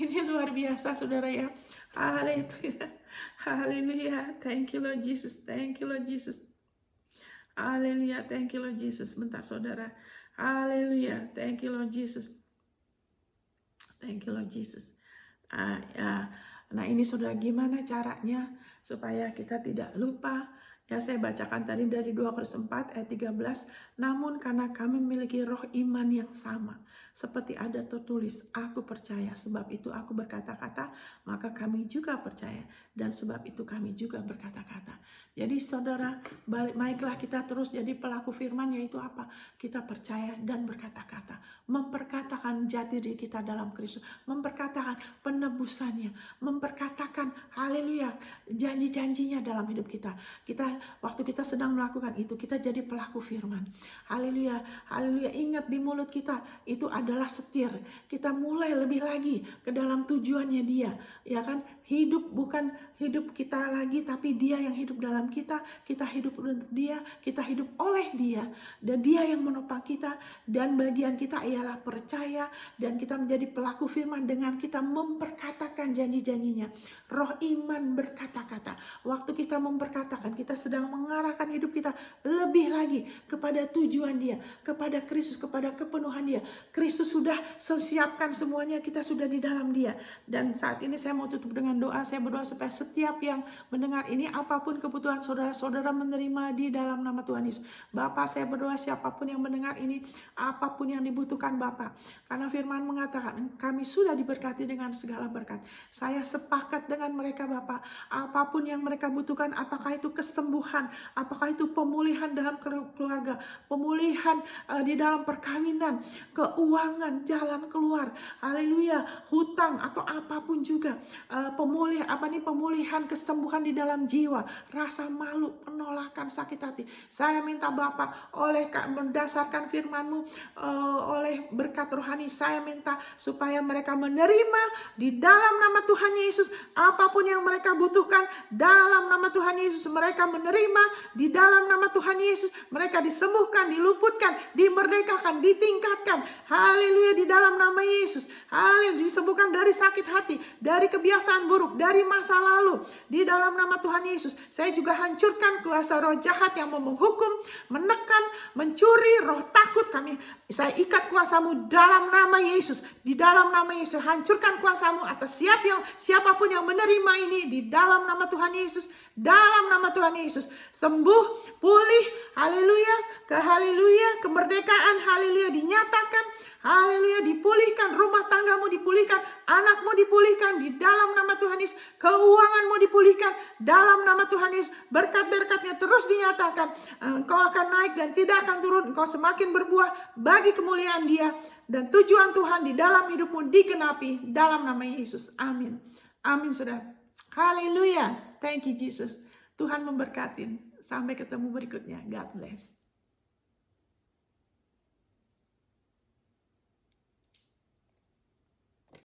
Ini luar biasa saudara ya. Haleluya. Haleluya. Thank you Lord Jesus. Thank you Lord Jesus. Haleluya. Thank you Lord Jesus. Bentar saudara. Haleluya. Thank you Lord Jesus. Thank you Lord Jesus. Nah ini saudara, gimana caranya supaya kita tidak lupa? Ya, saya bacakan tadi dari 2 Korintus 4 ayat 13. Namun karena kami memiliki roh iman yang sama, seperti ada tertulis, aku percaya, sebab itu aku berkata-kata, maka kami juga percaya, dan sebab itu kami juga berkata-kata. Jadi saudara, baiklah kita terus jadi pelaku firman, yaitu apa? Kita percaya dan berkata-kata, memperkatakan jati diri kita dalam Kristus, memperkatakan penebusannya, memperkatakan haleluya, janji-janjinya dalam hidup kita. Waktu kita sedang melakukan itu, kita jadi pelaku firman. Haleluya, haleluya. Ingat, di mulut kita itu adalah setir. Kita mulai lebih lagi ke dalam tujuannya Dia, ya kan? Hidup bukan hidup kita lagi, tapi Dia yang hidup dalam kita. Kita hidup untuk Dia, kita hidup oleh Dia, dan Dia yang menopang kita. Dan bagian kita ialah percaya, dan kita menjadi pelaku firman dengan kita memperkatakan janji-janjinya. Roh iman berkata-kata. Waktu kita memperkatakan, kita sedang mengarahkan hidup kita lebih lagi kepada tujuan Dia, kepada Kristus, kepada kepenuhan Dia. Kristus sudah siapkan semuanya, kita sudah di dalam Dia. Dan saat ini saya mau tutup dengan doa. Saya berdoa supaya setiap yang mendengar ini, apapun kebutuhan saudara-saudara, menerima di dalam nama Tuhan Yesus. Bapak, saya berdoa siapapun yang mendengar ini, apapun yang dibutuhkan Bapak, karena firman mengatakan kami sudah diberkati dengan segala berkat. Saya sepakat dengan mereka Bapak, apapun yang mereka butuhkan, apakah itu kesembuhan, apakah itu pemulihan dalam keluarga, pemulihan di dalam perkawinan, keuangan, jalan keluar, haleluya, hutang atau apapun juga, pemulihan kesembuhan di dalam jiwa, rasa malu, penolakan, sakit hati. Saya minta Bapa, oleh berdasarkan firman-Mu, oleh berkat rohani, saya minta supaya mereka menerima di dalam nama Tuhan Yesus apapun yang mereka butuhkan. Dalam nama Tuhan Yesus mereka menerima, di dalam nama Tuhan Yesus mereka disembuhkan, diluputkan, dimerdekakan, ditingkatkan. Haleluya, di dalam nama Yesus. Haleluya, disembuhkan dari sakit hati, dari kebiasaan buruk, dari masa lalu. Di dalam nama Tuhan Yesus, saya juga hancurkan kuasa roh jahat yang mau menghukum, menekan, mencuri, roh takut. Saya ikat kuasa-Mu dalam nama Yesus. Di dalam nama Yesus, hancurkan kuasa-Mu atas siapapun yang menerima ini. Di dalam nama Tuhan Yesus, dalam nama Tuhan Yesus, sembuh, pulih, haleluya, kemerdekaan, haleluya, dinyatakan, haleluya, dipulihkan, rumah tanggamu dipulihkan, anakmu dipulihkan di dalam nama Tuhan Yesus, keuanganmu dipulihkan dalam nama Tuhan Yesus, berkat-berkatnya terus dinyatakan. Engkau akan naik dan tidak akan turun, engkau semakin berbuah bagi kemuliaan Dia, dan tujuan Tuhan di dalam hidupmu digenapi dalam nama Yesus. Amin. Amin, saudara. Haleluya. Thank you, Jesus. Tuhan memberkatin. Sampai ketemu berikutnya. God bless.